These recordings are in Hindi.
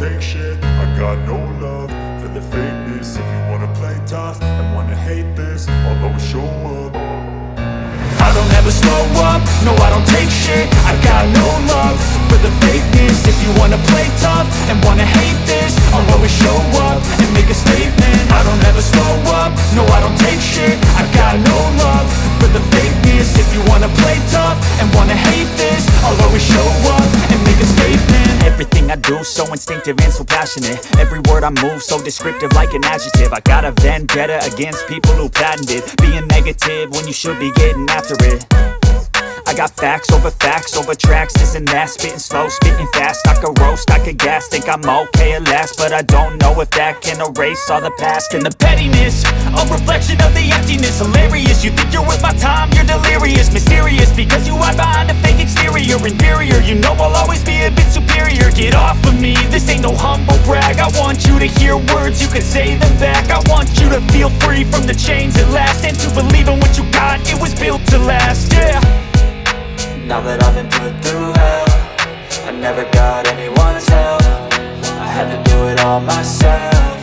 take shit. I got no love for the fakeness. If you wanna play tough and wanna hate this, I'll always show up. I don't ever slow up, no I don't take shit. I got no love for the fakeness. If you wanna play tough and wanna hate this, I'll always show up and make a statement. I don't ever slow up, no I don't take shit. I got no love for the fakeness. If you wanna play tough and wanna hate this, I'll always show up and make a statement. Everything I do so instinctive and so passionate. Every word I move so descriptive like an adjective. I got a vendetta against people who patented being negative when you should be getting after it. I got facts over tracks, this and that. Spitting slow, spitting fast. I could roast, I could gas. Think I'm okay at last, but I don't know if that can erase all the past. And the pettiness, a reflection of the emptiness. Hilarious, you think you're worth my time, you're delirious. Mysterious, because you hide behind a fake exterior. Inferior, you know I'll always be a bit superior. Get off of me, this ain't no humble brag. I want you to hear words, you can say them back. I want you to feel free from the chains at last, and to believe in what you got, it was built to last, yeah. Now that I've been put through hell, I never got anyone's help. I had to do it all myself.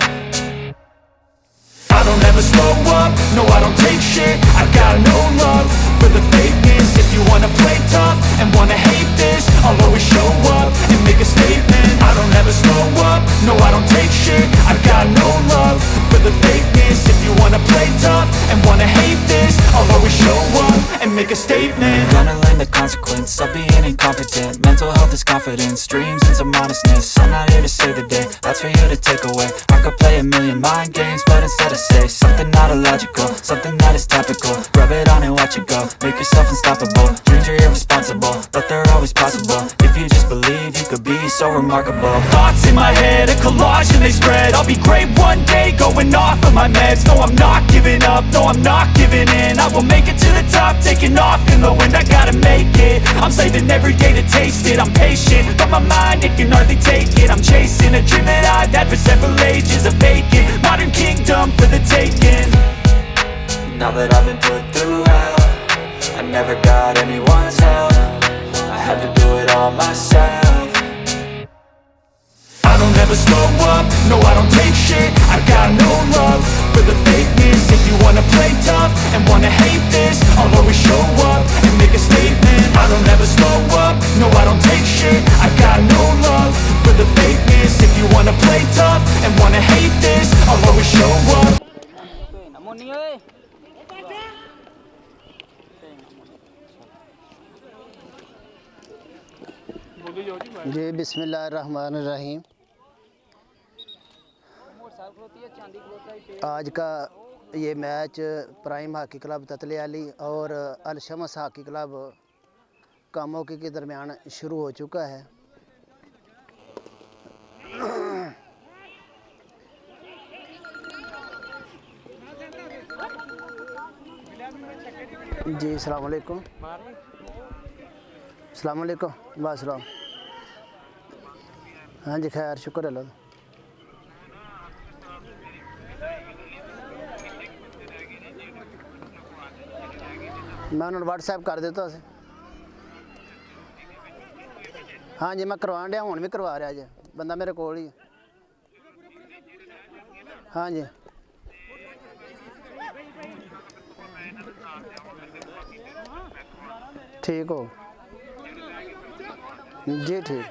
I don't ever slow up, no I don't take shit. I got no love for the fakeness. If you wanna play tough and wanna hate this, I'll always show up and make a statement. I don't ever slow up, no I don't take shit. I got no love for the fakeness. If you wanna play tough and wanna hate this, I'll always show up and make a statement. Gonna learn the consequence of being incompetent. Mental health is confidence, dreams and some honestness. I'm not here to save the day, that's for you to take away. I could play a million mind games, but instead I say something not illogical, something that is topical. Rub it on and watch it go, make yourself unstoppable. Dreams are irresponsible, but they're always possible. If you just believe, you could be so remarkable. Thoughts in my head, a collage and they spread. I'll be great one day, going off of my meds. No I'm not giving up, no I'm not giving in. I will make it to the top, taking off in the wind. I gotta make it, I'm saving every day to taste it. I'm patient, but my mind, it can hardly take it. I'm chasing a dream that I've had for several ages. A vacant, modern kingdom for the taking. Now that I've been put through hell, I never got anyone's help. I had to do it all myself. I don't ever slow up, no I don't take shit. I got no love for the fakeness. If you wanna play tough and wanna hate this, I'll always show up and make a statement. I don't ever slow up, no I don't take shit. I got no love for the fakeness. If you wanna play tough and wanna hate this, I'll always show up. जी बिस्मिल्लाहिर्रहमानिर्रहीम। आज का ये मैच प्राइम हॉकी क्लब ततलियाली और अल शम्स हॉकी क्लब कामोकी के दरमियान शुरू हो चुका है। जी अस्सलाम वालेकुम। अस्सलाम वालेकुम। वासलाम। हाँ जी खैर शुक्र अल्लाह। मैं उन्होंने व्हाट्सएप कर देता उसे। हाँ जी मैं करवा दिया, हुण भी करवा रहा जी, बंदा मेरे कोल ही। हाँ जी ठीक हो जी ठीक।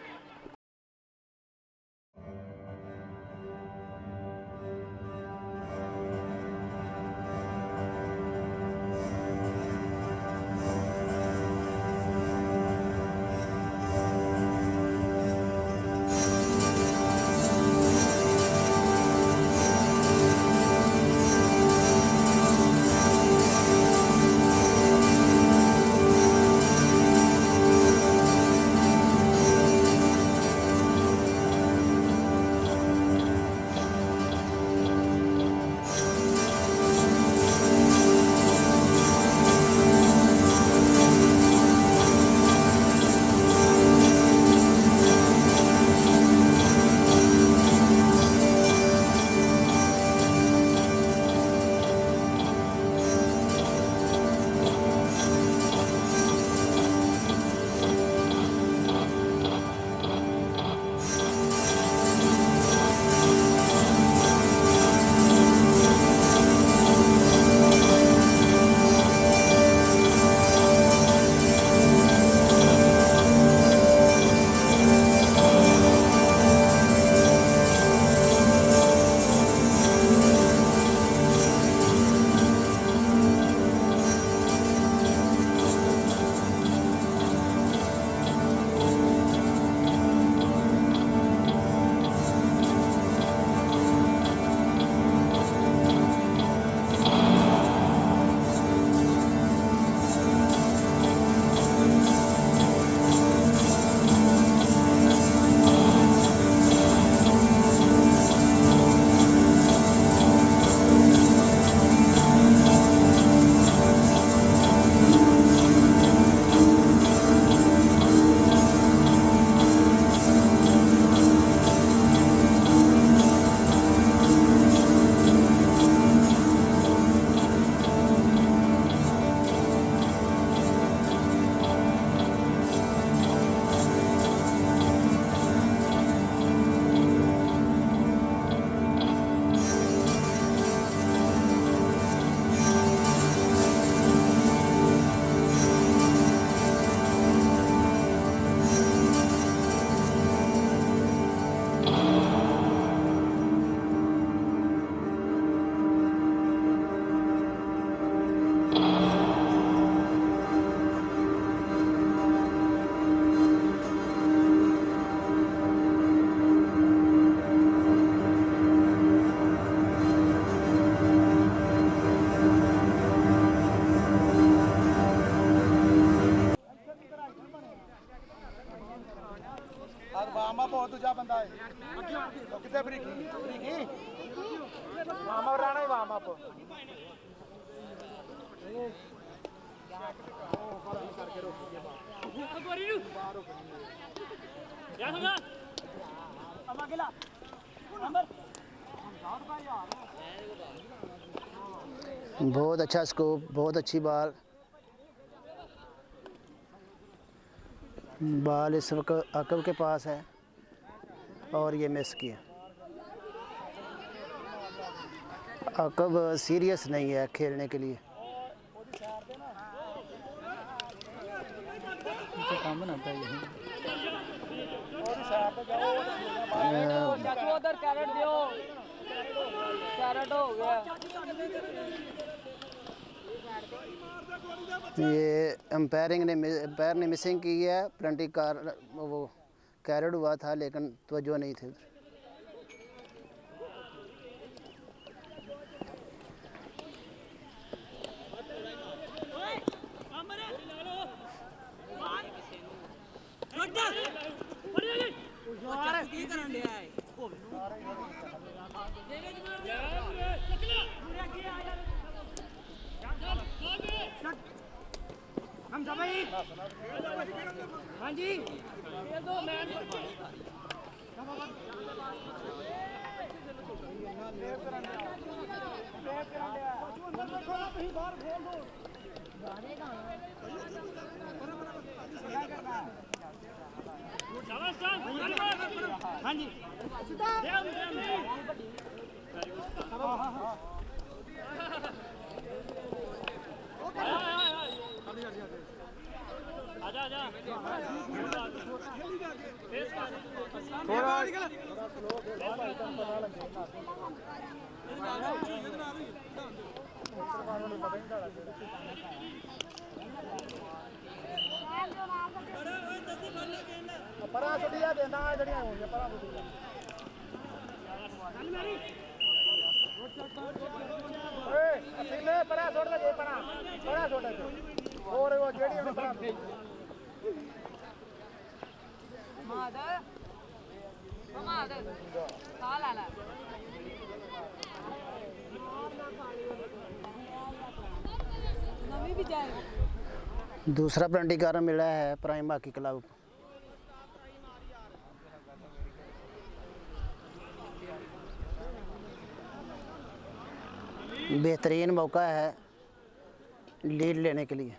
दूजा बंदा है कितने बरीकी बरीकी वार्म अप रहना ही वार्म अप बहुत अच्छा स्कोप, बहुत अच्छी बॉल। बॉल इस वक्त अकब के पास है और ये मिस किया। अकब सीरियस नहीं है खेलने के लिए। काम बनाता है यही। उधर कैरेट दियो, कैरेट हो गया। ये अंपायर ने मिसिंग की है। पेनल्टी कार वो कैरेट हुआ था लेकिन तवज्जो नहीं थी। हाँ जी हाँ जी परा छुट्टियां देना जड़ियां होंगी परा छुट्टियां असीले परा छोड़ दे परा छोड़ दे और वो जेडी होनी परा नवी भी जाएगा। दूसरा पेनल्टी कार्ड मिला है प्राइम हॉकी क्लब। बेहतरीन मौका है लीड लेने के लिए।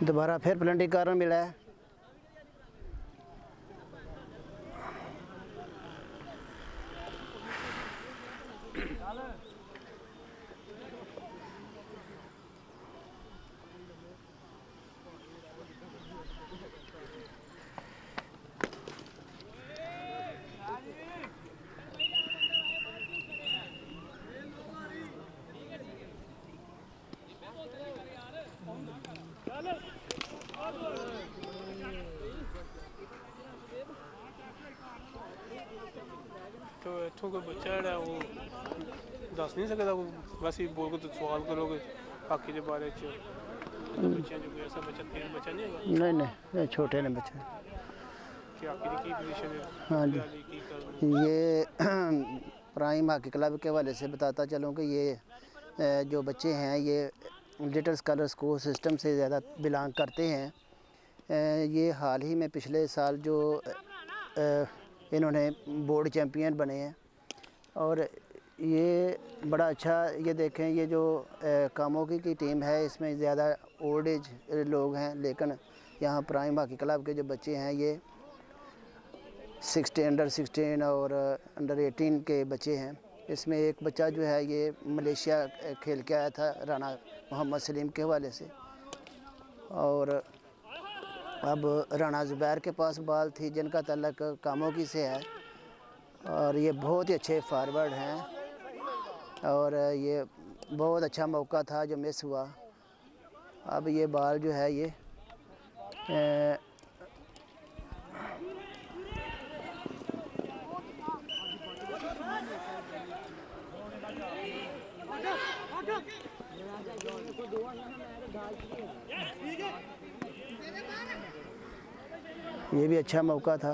दोबारा फिर पेनल्टी कार्ड मिला है। तो इतों कोई बच्चा है वो दस नहीं सकता बस ही बोल तो सवाल करोगे हॉकी के बारे बच्चा जो कोई ऐसा बच्चा तेज बच्चा नहीं है नहीं छोटे ने बच्चे कि हॉकी की पोजीशन है। हाँ जी ये प्राइम हॉकी क्लब के हवाले से बताता चलूँ कि ये जो बच्चे हैं ये लिटिल स्कॉलर स्कूल सिस्टम से ज़्यादा बिलोंग करते हैं। ये हाल ही में पिछले साल जो इन्होंने बोर्ड चैम्पियन बने हैं और ये बड़ा अच्छा ये देखें ये जो कामोगी की टीम है इसमें ज़्यादा ओल्ड एज लोग हैं लेकिन यहाँ प्राइम हॉकी क्लब के जो बच्चे हैं ये अंडर 16 और अंडर 18 के बच्चे हैं। इसमें एक बच्चा जो है ये मलेशिया खेल के आया था राना मोहम्मद सलीम के हवाले से और अब राना ज़ुबैर के पास बॉल थी जिनका तल्लक कामोगी से है और ये बहुत ही अच्छे फारवर्ड हैं और ये बहुत अच्छा मौका था जो मिस हुआ। अब ये बॉल जो है ये ये भी अच्छा मौका था।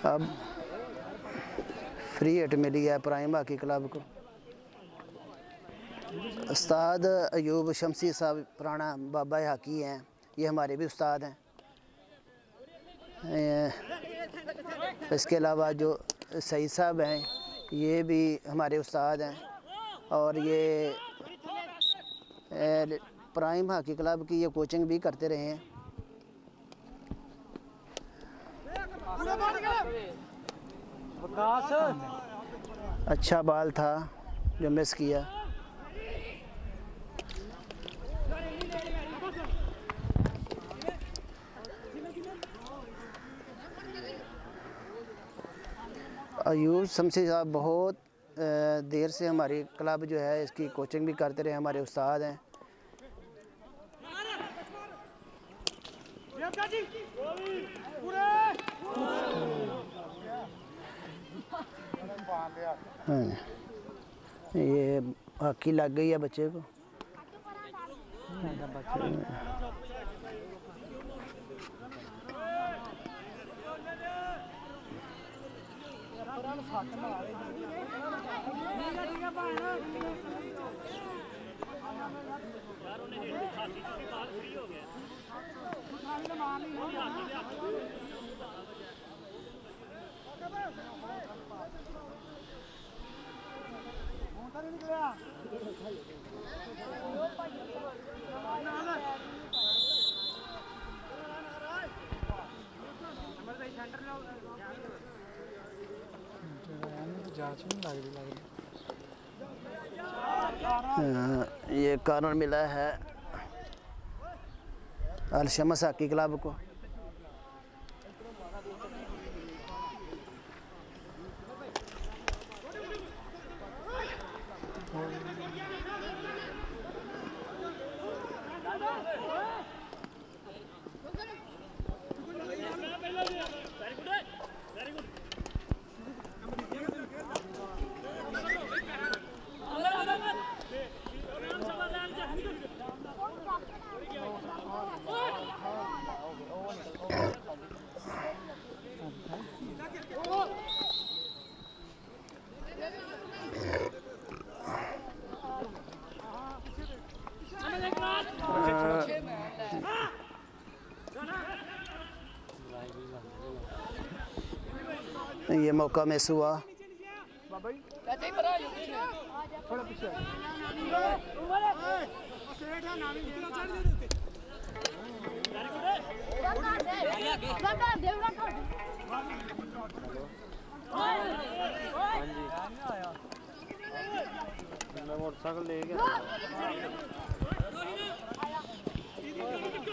अब फ्री हिट मिली है प्राइम हॉकी क्लब को। उस्ताद अयूब शमसी साहब पुराना बाबा हॉकी हैं, ये हमारे भी उस्ताद हैं। इसके अलावा जो सईद साहब हैं ये भी हमारे उस्ताद हैं और ये प्राइम हॉकी क्लब की ये कोचिंग भी करते रहे हैं। अच्छा बॉल था जो मिस किया। अयूब शमसी साहब बहुत देर से हमारी क्लब जो है इसकी कोचिंग भी करते रहे, हमारे उस्ताद हैं। हाँ, ये हॉकी लग गई है बच्चे को। ये कॉर्नर मिला है अल शमस हॉकी क्लब को। ये मौका मिस हुआ।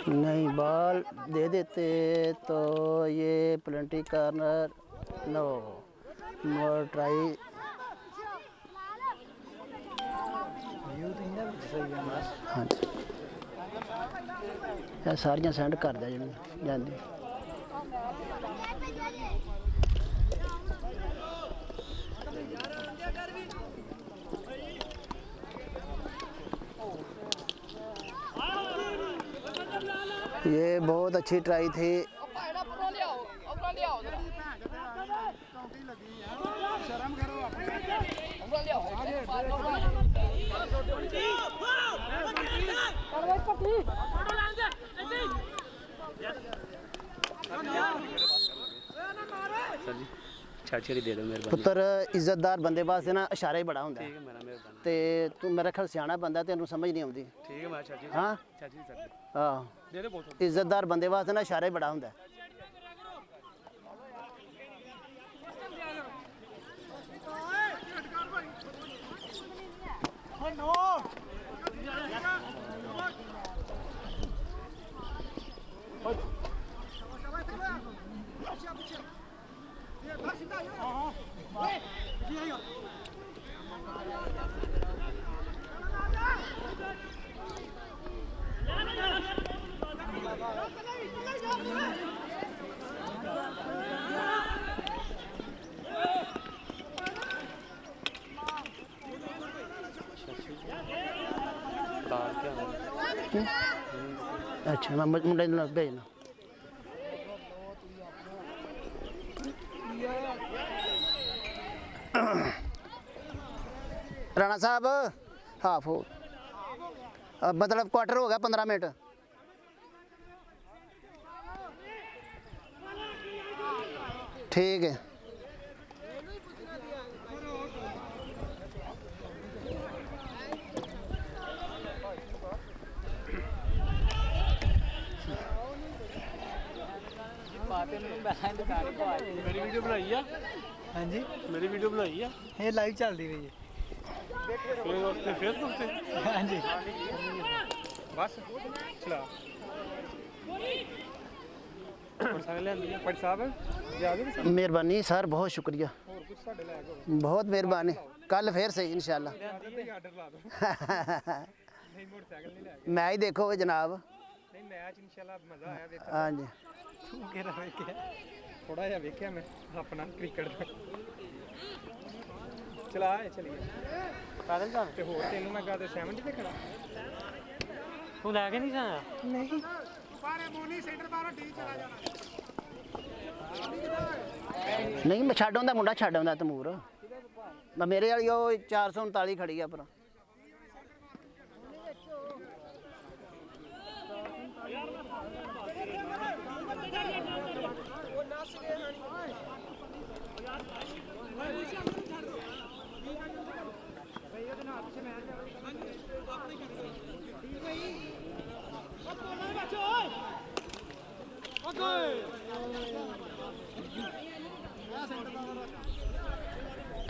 नहीं बॉल दे देते तो ये plenty corner no more try. हाँ जी सारियां सेंड कर दे जाती। ये बहुत अच्छी ट्राई थी। दे दो मेरे पुत्र इज्जतदार बंदे वास्ते ना इशारा ही बड़ा होंदा है। ते तू मेरा ख्याल सियाना बंदा तेनू समझ नहीं आउंदी। ठीक है मैं चाची। हाँ चाची सर हाँ दे दे बोल। इज्जतदार बंदे वास्ते ना इशारा ही बड़ा होंदा है। अच्छा मैं मुंडे ਨੂੰ भेजना राणा साहब हाफ हो मतलब क्वार्टर हो गया 15 मिनट ठीक है मेरी वीडियो बनाई है हाँ जी मेरी वीडियो बनाई है ये लाइव चल रही है फेसबुक से हाँ जी बस चला मेहरबानी सर बहुत शुक्रिया बहुत मेहरबानी कल फिर से इंशाल्लाह मैच देखोगे जनाब नहीं मैच इंशाल्लाह मजा आया देखा हाँ जी थोड़ा जिहा वेख्या मैं अपना क्रिकेट चला चलिए पैदल जा ते होर तेनू मैं गल 70 देखना तू लैके नहीं जाया नहीं नहीं मैं छड्ड आंदा मुंडा छड्ड आंदा तमूर मैं मेरे वाली वो 439 खड़ी है पर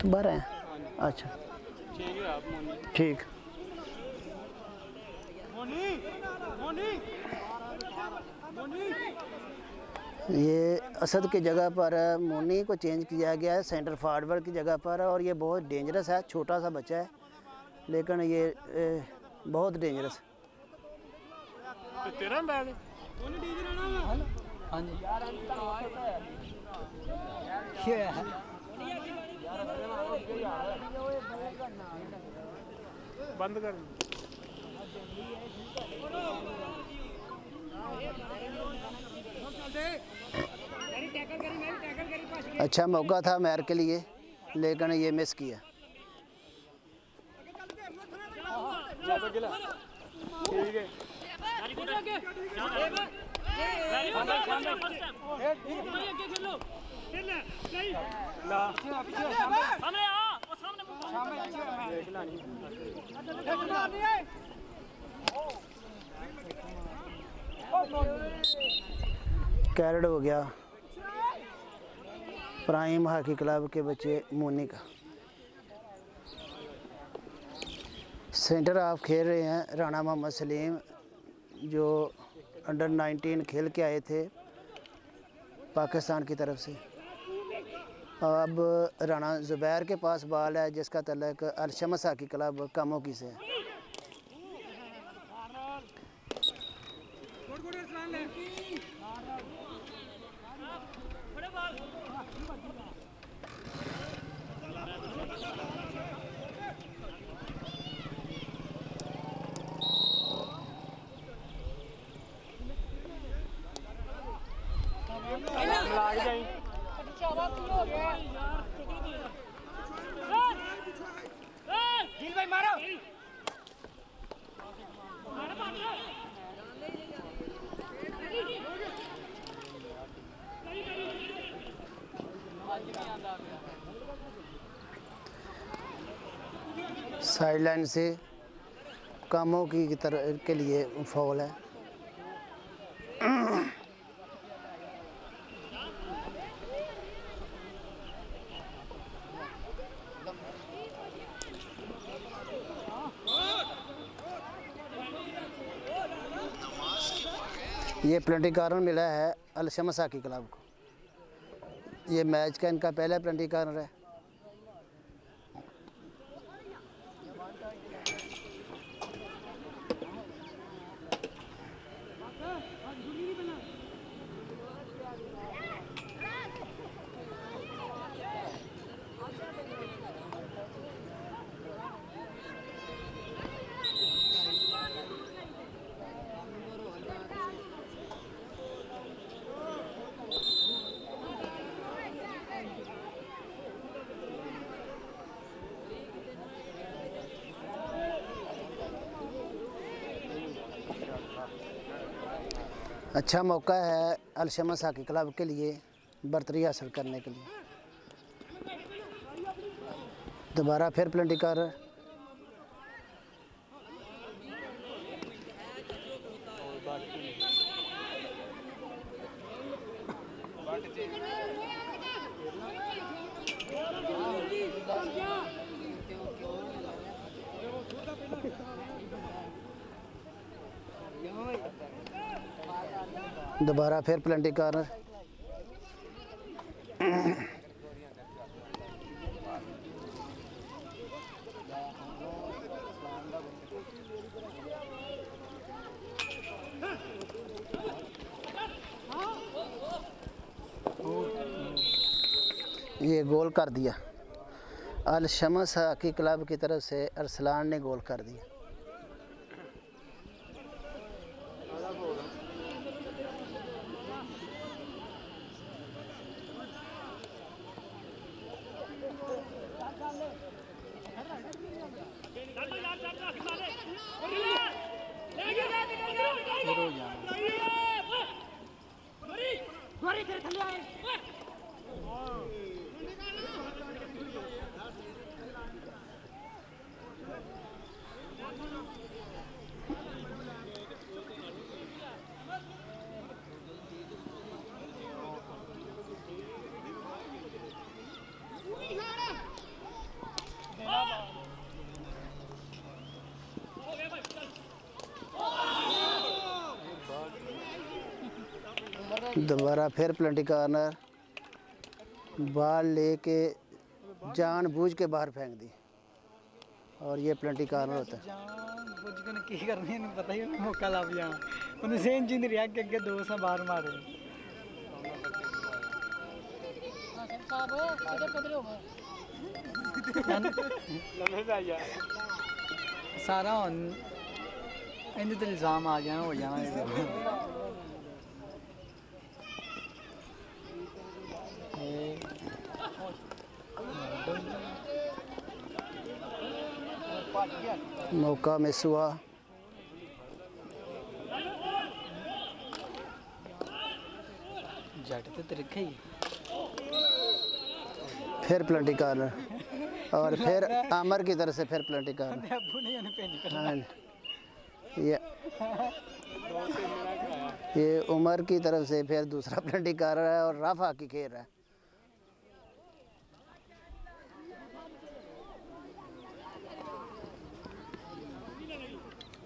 बारह है अच्छा ठीक ये असद की जगह पर मोनी को चेंज किया गया है सेंटर फॉरवर्ड की जगह पर और ये बहुत डेंजरस है छोटा सा बच्चा है लेकिन ये बहुत डेंजरस तेरा बैग हाँ जी बंद कर अच्छा मौका था मैर के लिए लेकिन ये मिस किया ठीक है कैरेट हो गया प्राइम हॉकी क्लब के बच्चे मोनी का सेंटर हाफ खेल रहे हैं राणा मोहम्मद सलीम जो अंडर 19 खेल के आए थे पाकिस्तान की तरफ से। अब राणा ज़ुबैर के पास बॉल है जिसका तल्लुक अल-शम्स हॉकी क्लब कामोकी से है। साइडलाइन से कामों की तरह के लिए फॉल है। ये पेनल्टी कॉर्नर मिला है अल-शम्स हॉकी क्लब को। ये मैच का इनका पहला पेनल्टी कॉर्नर है। अच्छा मौका है अलशमस हॉकी क्लब के लिए बर्तरी हासिल करने के लिए। दोबारा फिर पेनल्टी कार्नर। दोबारा फिर पेनल्टी कार्नर। ये गोल कर दिया। अल शमस हॉकी क्लब की तरफ से अरसलान ने गोल कर दिया। दोबारा फिर पेनल्टी कार्नर। बॉल लेके जानबूझ के बाहर फेंक दी और ये पेनल्टी कार्नर होता है। जानबूझ के की करनी नहीं पता ही मौका ला भी जाना उन्हें सेन जी ने रिया के आगे दो से बाहर मारे। सारा इन्हें तो इल्जाम आ जाना हो जाना। मौका मिस हुआ। जट तो तरीका ही फिर पेनल्टी कार्नर और फिर आमर की तरफ से फिर पेनल्टी कार्नर। हाँ ये उमर की तरफ से फिर दूसरा पेनल्टी कार्नर है और रफ हॉकी खेल रहा है।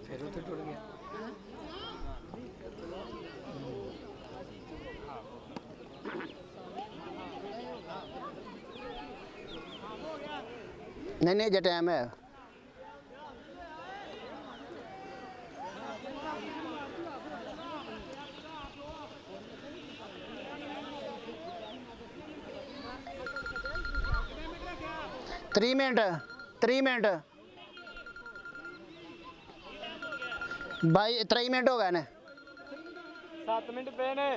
फिर तो टूट गया। नहीं जो टाइम है। थ्री मिनट भाई 3 मिनट हो गए ने। 7 मिनट पे ने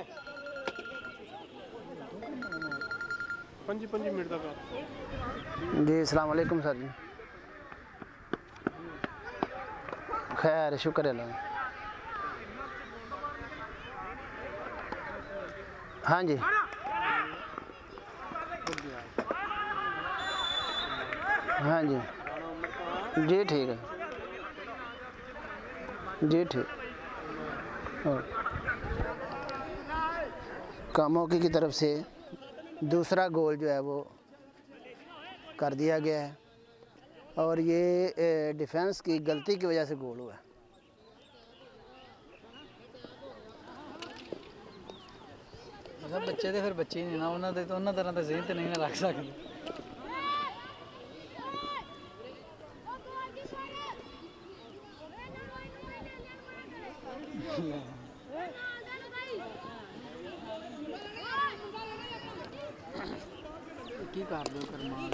5 मिनट तक। जी अस्सलाम वालेकुम सर जी। खैर शुक्र अल्लाह। हाँ जी हाँ जी जी ठीक है जी ठीक। कामोकी की तरफ से दूसरा गोल जो है वो कर दिया गया है और ये डिफेंस की गलती की वजह से गोल हुआ है। बच्चे तो फिर बच्चे ही नहीं ना उन्होंने तो उन्होंने तरह तो जहन तो नहीं ना रख सकते। की कर दो करमाल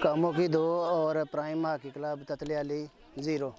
कामों की 2 और प्राइम हॉकी क्लब ततलियाली 0।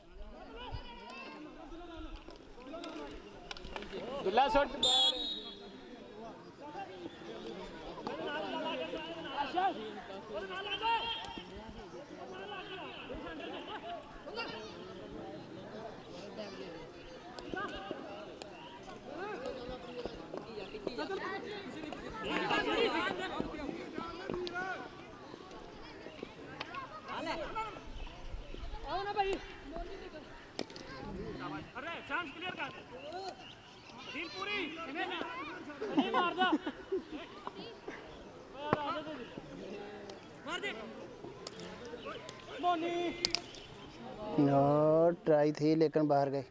और ट्राई थी लेकिन बाहर गए।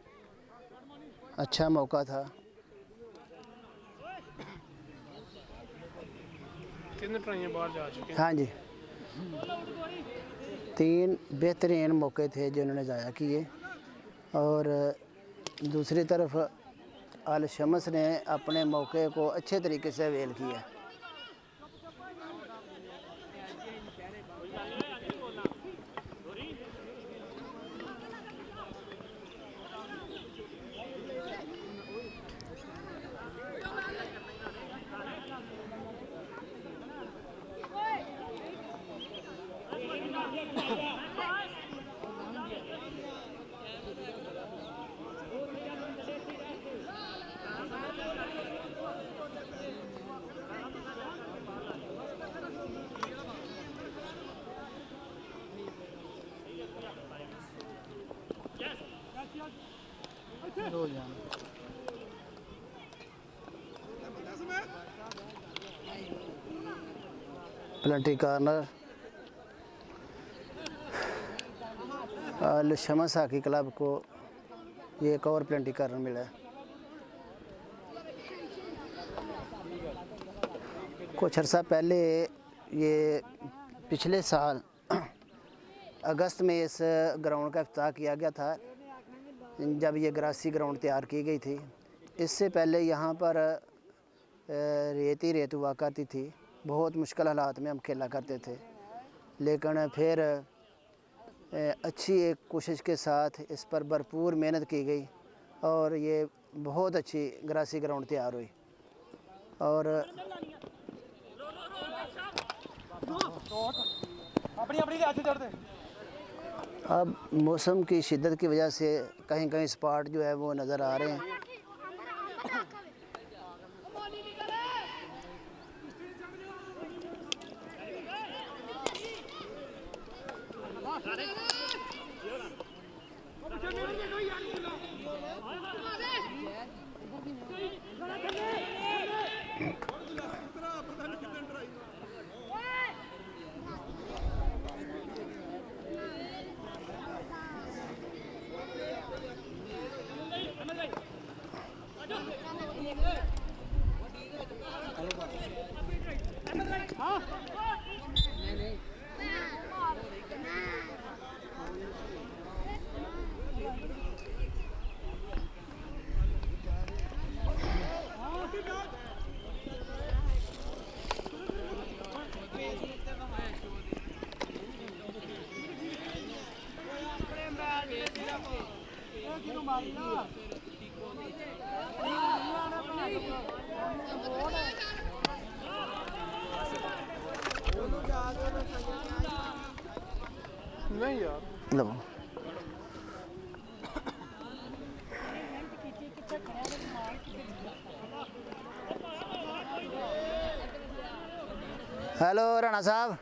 अच्छा मौका था। कितने ट्राइयां बाहर जा चुके हैं? हाँ जी, 3 बेहतरीन मौके थे जो उन्होंने ज़ाया किए। और दूसरी तरफ अल शम्स ने अपने मौके को अच्छे तरीके से अवेल किया। पेनल्टी कॉर्नर अल शम्स हॉकी क्लब को ये एक और पेनल्टी कॉर्नर मिला है। कुछ अर्सा पहले ये पिछले साल अगस्त में इस ग्राउंड का इफ्तिताह किया गया था जब ये ग्रासी ग्राउंड तैयार की गई थी। इससे पहले यहाँ पर रेत हुआ करती थी। बहुत मुश्किल हालात में हम खेला करते थे, लेकिन फिर अच्छी एक कोशिश के साथ इस पर भरपूर मेहनत की गई और ये बहुत अच्छी ग्रासी ग्राउंड तैयार हुई। और अब मौसम की शिद्दत की वजह से कहीं कहीं स्पॉट जो है वो नज़र आ रहे हैं। नहीं यार लो हेलो राणा साहब,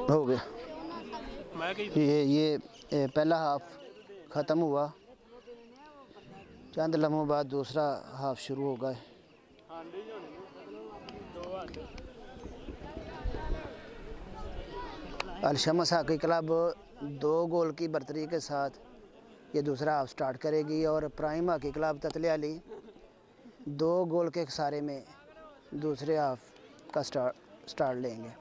हो गया। ये पहला हाफ ख़त्म हुआ, चंद लम्हों बाद दूसरा हाफ शुरू होगा। अलशमस हॉकी क्लब 2 गोल की बरतरी के साथ ये दूसरा हाफ स्टार्ट करेगी और prime hockey club Tatle Ali 2 गोल के खसारे में दूसरे हाफ का स्टार्ट लेंगे।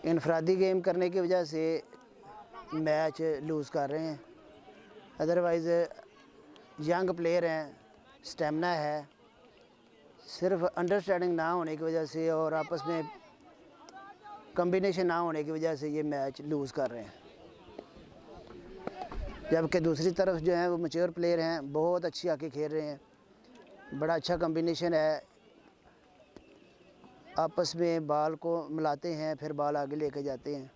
इनफरादी गेम करने की वजह से मैच लूज़ कर रहे हैं, अदरवाइज़ यंग प्लेयर हैं, स्टेमिना है, सिर्फ अंडरस्टैंडिंग ना होने की वजह से और आपस में कम्बिनेशन ना होने की वजह से ये मैच लूज़ कर रहे हैं। जबकि दूसरी तरफ जो है वो मैच्योर प्लेयर हैं, बहुत अच्छी हॉकी खेल रहे हैं, बड़ा अच्छा कम्बिनेशन है, आपस में बॉल को मिलाते हैं, फिर बॉल आगे लेके जाते हैं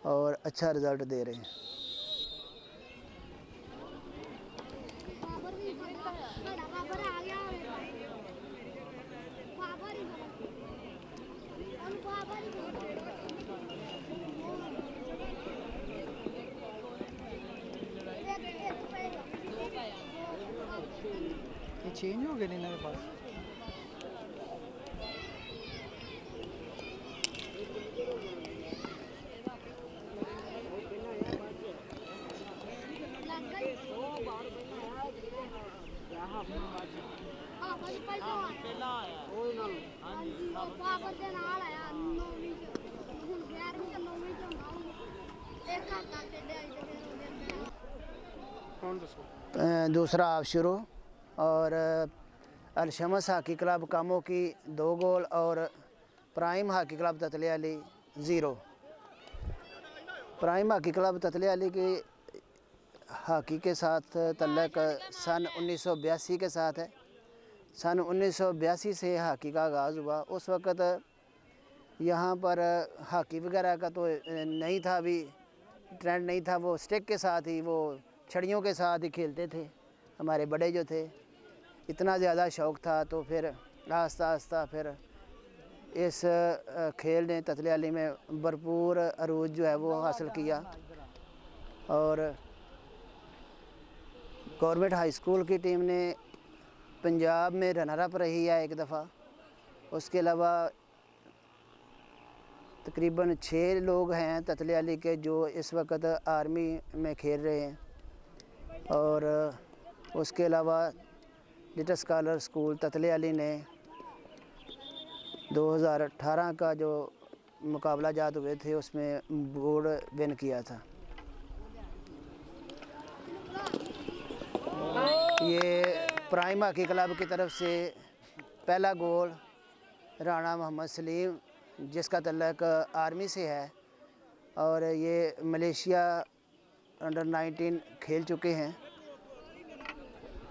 और अच्छा रिज़ल्ट दे रहे हैं। ये चेंज हो गए नहीं मेरे पास। दूसरा हाफ शुरू और अलशमस हॉकी क्लब कामों की 2 गोल और prime hockey club Tatle Ali 0। Prime hockey club Tatle Ali की हॉकी के साथ तल्लक सन 1982 के साथ है। सन 1982 से हॉकी का आगाज़ हुआ। उस वक़्त यहाँ पर हॉकी वगैरह का तो नहीं था, अभी ट्रेंड नहीं था, वो स्टिक के साथ ही, वो छड़ियों के साथ ही खेलते थे हमारे बड़े जो थे। इतना ज़्यादा शौक़ था तो फिर आस्ता आस्ता फिर इस खेल ने ततले अली में भरपूर अरूज जो है वो हासिल किया और गवर्नमेंट हाई स्कूल की टीम ने पंजाब में रनर अप रही है 1 दफ़ा। उसके अलावा तकरीबन 6 लोग हैं ततले अली के जो इस वक्त आर्मी में खेल रहे हैं और उसके अलावा लिटिल स्कॉलर स्कूल ततले अली ने 2018 का जो मुकाबला जात हुए थे उसमें गोल्ड विन किया था। ये प्राइम हॉकी क्लब की तरफ से पहला गोल राणा मोहम्मद सलीम जिसका तल्लक आर्मी से है और ये मलेशिया अंडर 19 खेल चुके हैं,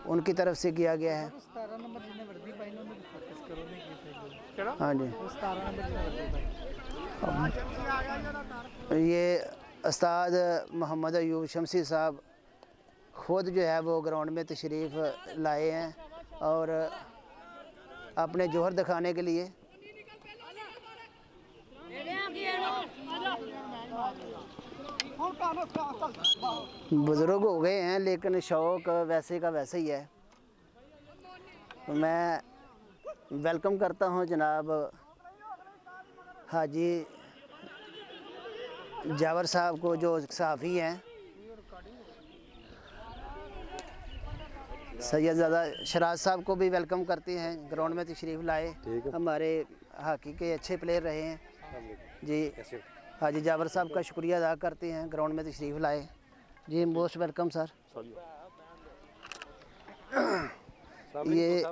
उनकी तरफ से किया गया है। 17 नंबर जिन्हें वर्दी पाई उन्होंने फोकस करो नहीं की थे। हाँ जी, 17 नंबर जिन्हें वर्दी पाई। ये उस्ताद मोहम्मद अयूब शमसी साहब ख़ुद जो है वो ग्राउंड में तशरीफ़ लाए हैं और अपने जोहर दिखाने के लिए। बुज़ुर्ग हो गए हैं लेकिन शौक़ वैसे का वैसे ही है। मैं वेलकम करता हूं जनाब हाजी जावर साहब को जो सहाफ़ी हैं। सैयदज़ादा शराज साहब को भी वेलकम करते हैं, ग्राउंड में तशरीफ़ लाए, हमारे हॉकी के अच्छे प्लेयर रहे हैं जी। हाजी जावर साहब का शुक्रिया अदा करते हैं, ग्राउंड में तशरीफ़ लाए जी। Most welcome sir. ये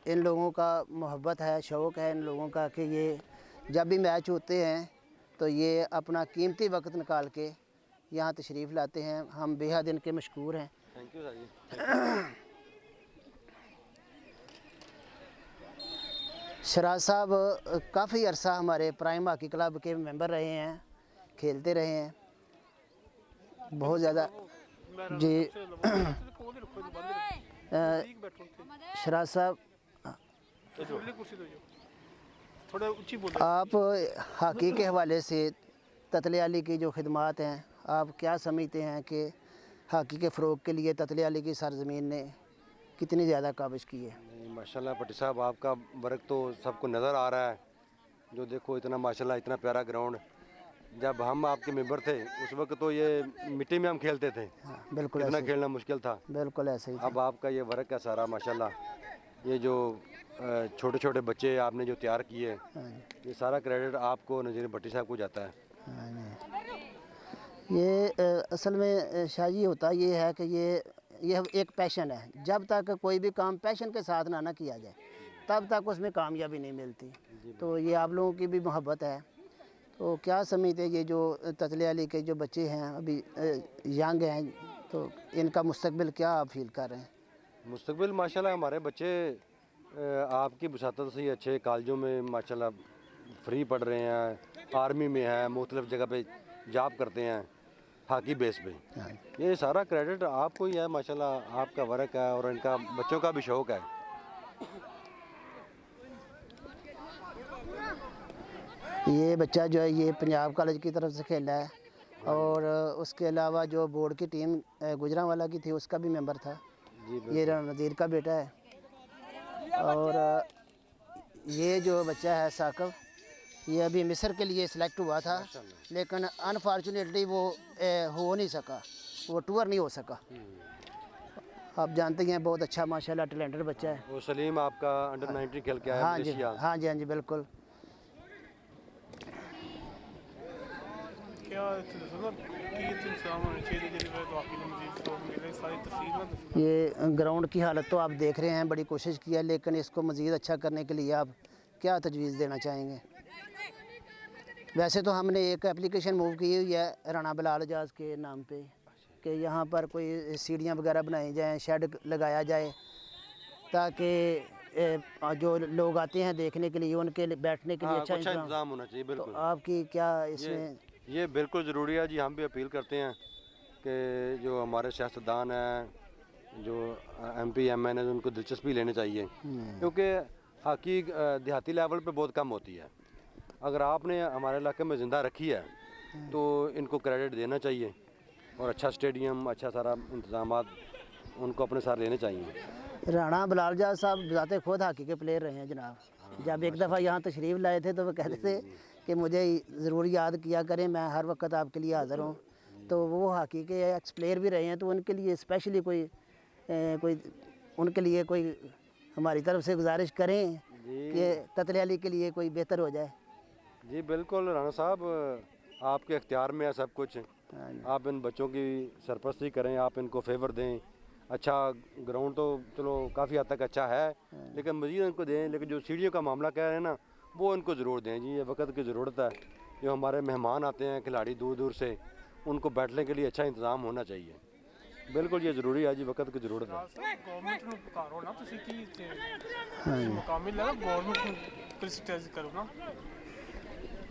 इन लोगों का मोहब्बत है, शौक़ है इन लोगों का कि ये जब भी मैच होते हैं तो ये अपना कीमती वक्त निकाल के यहाँ तशरीफ़ लाते हैं। हम बेहद इनके मशकूर हैं। थैंक यू सर जी। शराज साहब काफ़ी अरसा हमारे प्राइम हॉकी क्लब के मेंबर रहे हैं, खेलते रहे हैं बहुत ज़्यादा जी। शराज साहब आप हॉकी के हवाले से ततले अली की जो खिदमात हैं, आप क्या समझते हैं कि हॉकी के फ़रोग़ के लिए ततले अली की सरज़मीन ने कितनी ज़्यादा काविश की है? माशाल्लाह पट्टी साहब, आपका वर्क तो सबको नज़र आ रहा है जो देखो इतना माशाल्लाह इतना प्यारा ग्राउंड। जब हम आपके मेंबर थे उस वक्त तो ये मिट्टी में हम खेलते थे। हाँ, बिल्कुल इतना ऐसे खेलना मुश्किल था। बिल्कुल ऐसे ही था। अब आपका ये वर्क है सारा माशाल्लाह। ये जो छोटे छोटे बच्चे आपने जो तैयार किए, ये सारा क्रेडिट आपको नज़ीर भट्टी साहब को जाता है। हाँ जी। ये असल में शायद ये होता ये है कि ये एक पैशन है। जब तक कोई भी काम पैशन के साथ ना किया जाए तब तक उसमें कामयाबी नहीं मिलती। तो ये आप लोगों की भी मोहब्बत है। तो क्या समझते ये जो ततले अली के जो बच्चे हैं अभी यंग हैं, तो इनका मुस्तकबिल क्या आप फील कर रहे हैं? मुस्तकबिल माशाल्लाह हमारे बच्चे आपकी वसातत से ही अच्छे कॉलेजों में माशाल्लाह फ्री पढ़ रहे हैं, आर्मी में है, मुख्तलिफ़ जगह पे जॉब करते हैं हॉकी बेस पे। ये सारा क्रेडिट आपको ही है माशाल्लाह। आपका वर्क है और इनका बच्चों का भी शौक़ है। ये बच्चा जो है ये पंजाब कॉलेज की तरफ से खेला है और उसके अलावा जो बोर्ड की टीम गुजरांवाला की थी उसका भी मेंबर था। ये नज़ीर का बेटा है। और ये जो बच्चा है साकब, ये अभी मिस्र के लिए सिलेक्ट हुआ था, लेकिन अनफॉर्चुनेटली वो हो नहीं सका, वो टूर नहीं हो सका। आप जानते हैं बहुत अच्छा माशाल्लाह टैलेंटेड बच्चा है। वो सलीम आपका अंडर 19 खेल के आया। हाँ जी, हाँ जी, हाँ जी, बिल्कुल। ये ग्राउंड की हालत तो आप देख रहे हैं, बड़ी कोशिश की है, लेकिन इसको मज़ीद अच्छा करने के लिए आप क्या तजवीज़ देना चाहेंगे? वैसे तो हमने एक एप्लीकेशन मूव की हुई है राना बिलाल एजाज के नाम पे कि यहाँ पर कोई सीढ़ियाँ वगैरह बनाई जाएँ, शेड लगाया जाए, ताकि जो लोग आते हैं देखने के लिए उनके बैठने के लिए अच्छा इंतजाम होना चाहिए। बिल्कुल। तो आपकी क्या इसमें? ये बिल्कुल ज़रूरी है जी। हम भी अपील करते हैं कि जो हमारे सियासतदान हैं, जो MP MN है, उनको दिलचस्पी लेनी चाहिए, क्योंकि हॉकी देहाती लेवल पे बहुत कम होती है। अगर आपने हमारे इलाके में ज़िंदा रखी है तो इनको क्रेडिट देना चाहिए और अच्छा स्टेडियम, अच्छा सारा इंतजाम उनको अपने साथ लेने चाहिए। राना बिलाल एजाज साहब जाते खुद हॉकी के प्लेयर रहे हैं जनाब। जब एक दफ़ा यहाँ तशरीफ़ लाए थे तो वो कहते थे कि मुझे ज़रूर याद किया करें, मैं हर वक्त आपके लिए हाज़िर हूँ। तो वो हॉकी के एक्स प्लेयर भी रहे हैं, तो उनके लिए स्पेशली कोई उनके लिए कोई हमारी तरफ से गुजारिश करें कि ततले अली के लिए कोई बेहतर हो जाए। जी बिल्कुल राना साहब, आपके इख्तियार में है सब कुछ। आप इन बच्चों की सरपरस्ती करें, आप इनको फेवर दें। अच्छा ग्राउंड तो चलो काफ़ी हद तक अच्छा है, लेकिन मज़ीद इनको दें। लेकिन जो सीढ़ियों का मामला कह रहे हैं ना, वो इनको ज़रूर दें जी। ये वक्त की ज़रूरत है। जो हमारे मेहमान आते हैं खिलाड़ी दूर दूर से, उनको बैठने के लिए अच्छा इंतज़ाम होना चाहिए। बिल्कुल ये ज़रूरी है जी, वक्त की ज़रूरत है। गवर्नमेंट ਨੂੰ ਪੁਕਾਰੋ ਨਾ ਤੁਸੀਂ ਕੀ ਮੁਕਾਮੀ ਲੈ ਗਵਰਨਮੈਂਟ ਨੂੰ ਕ੍ਰਿਟਿਸਾਈਜ਼ ਕਰੋ ਨਾ।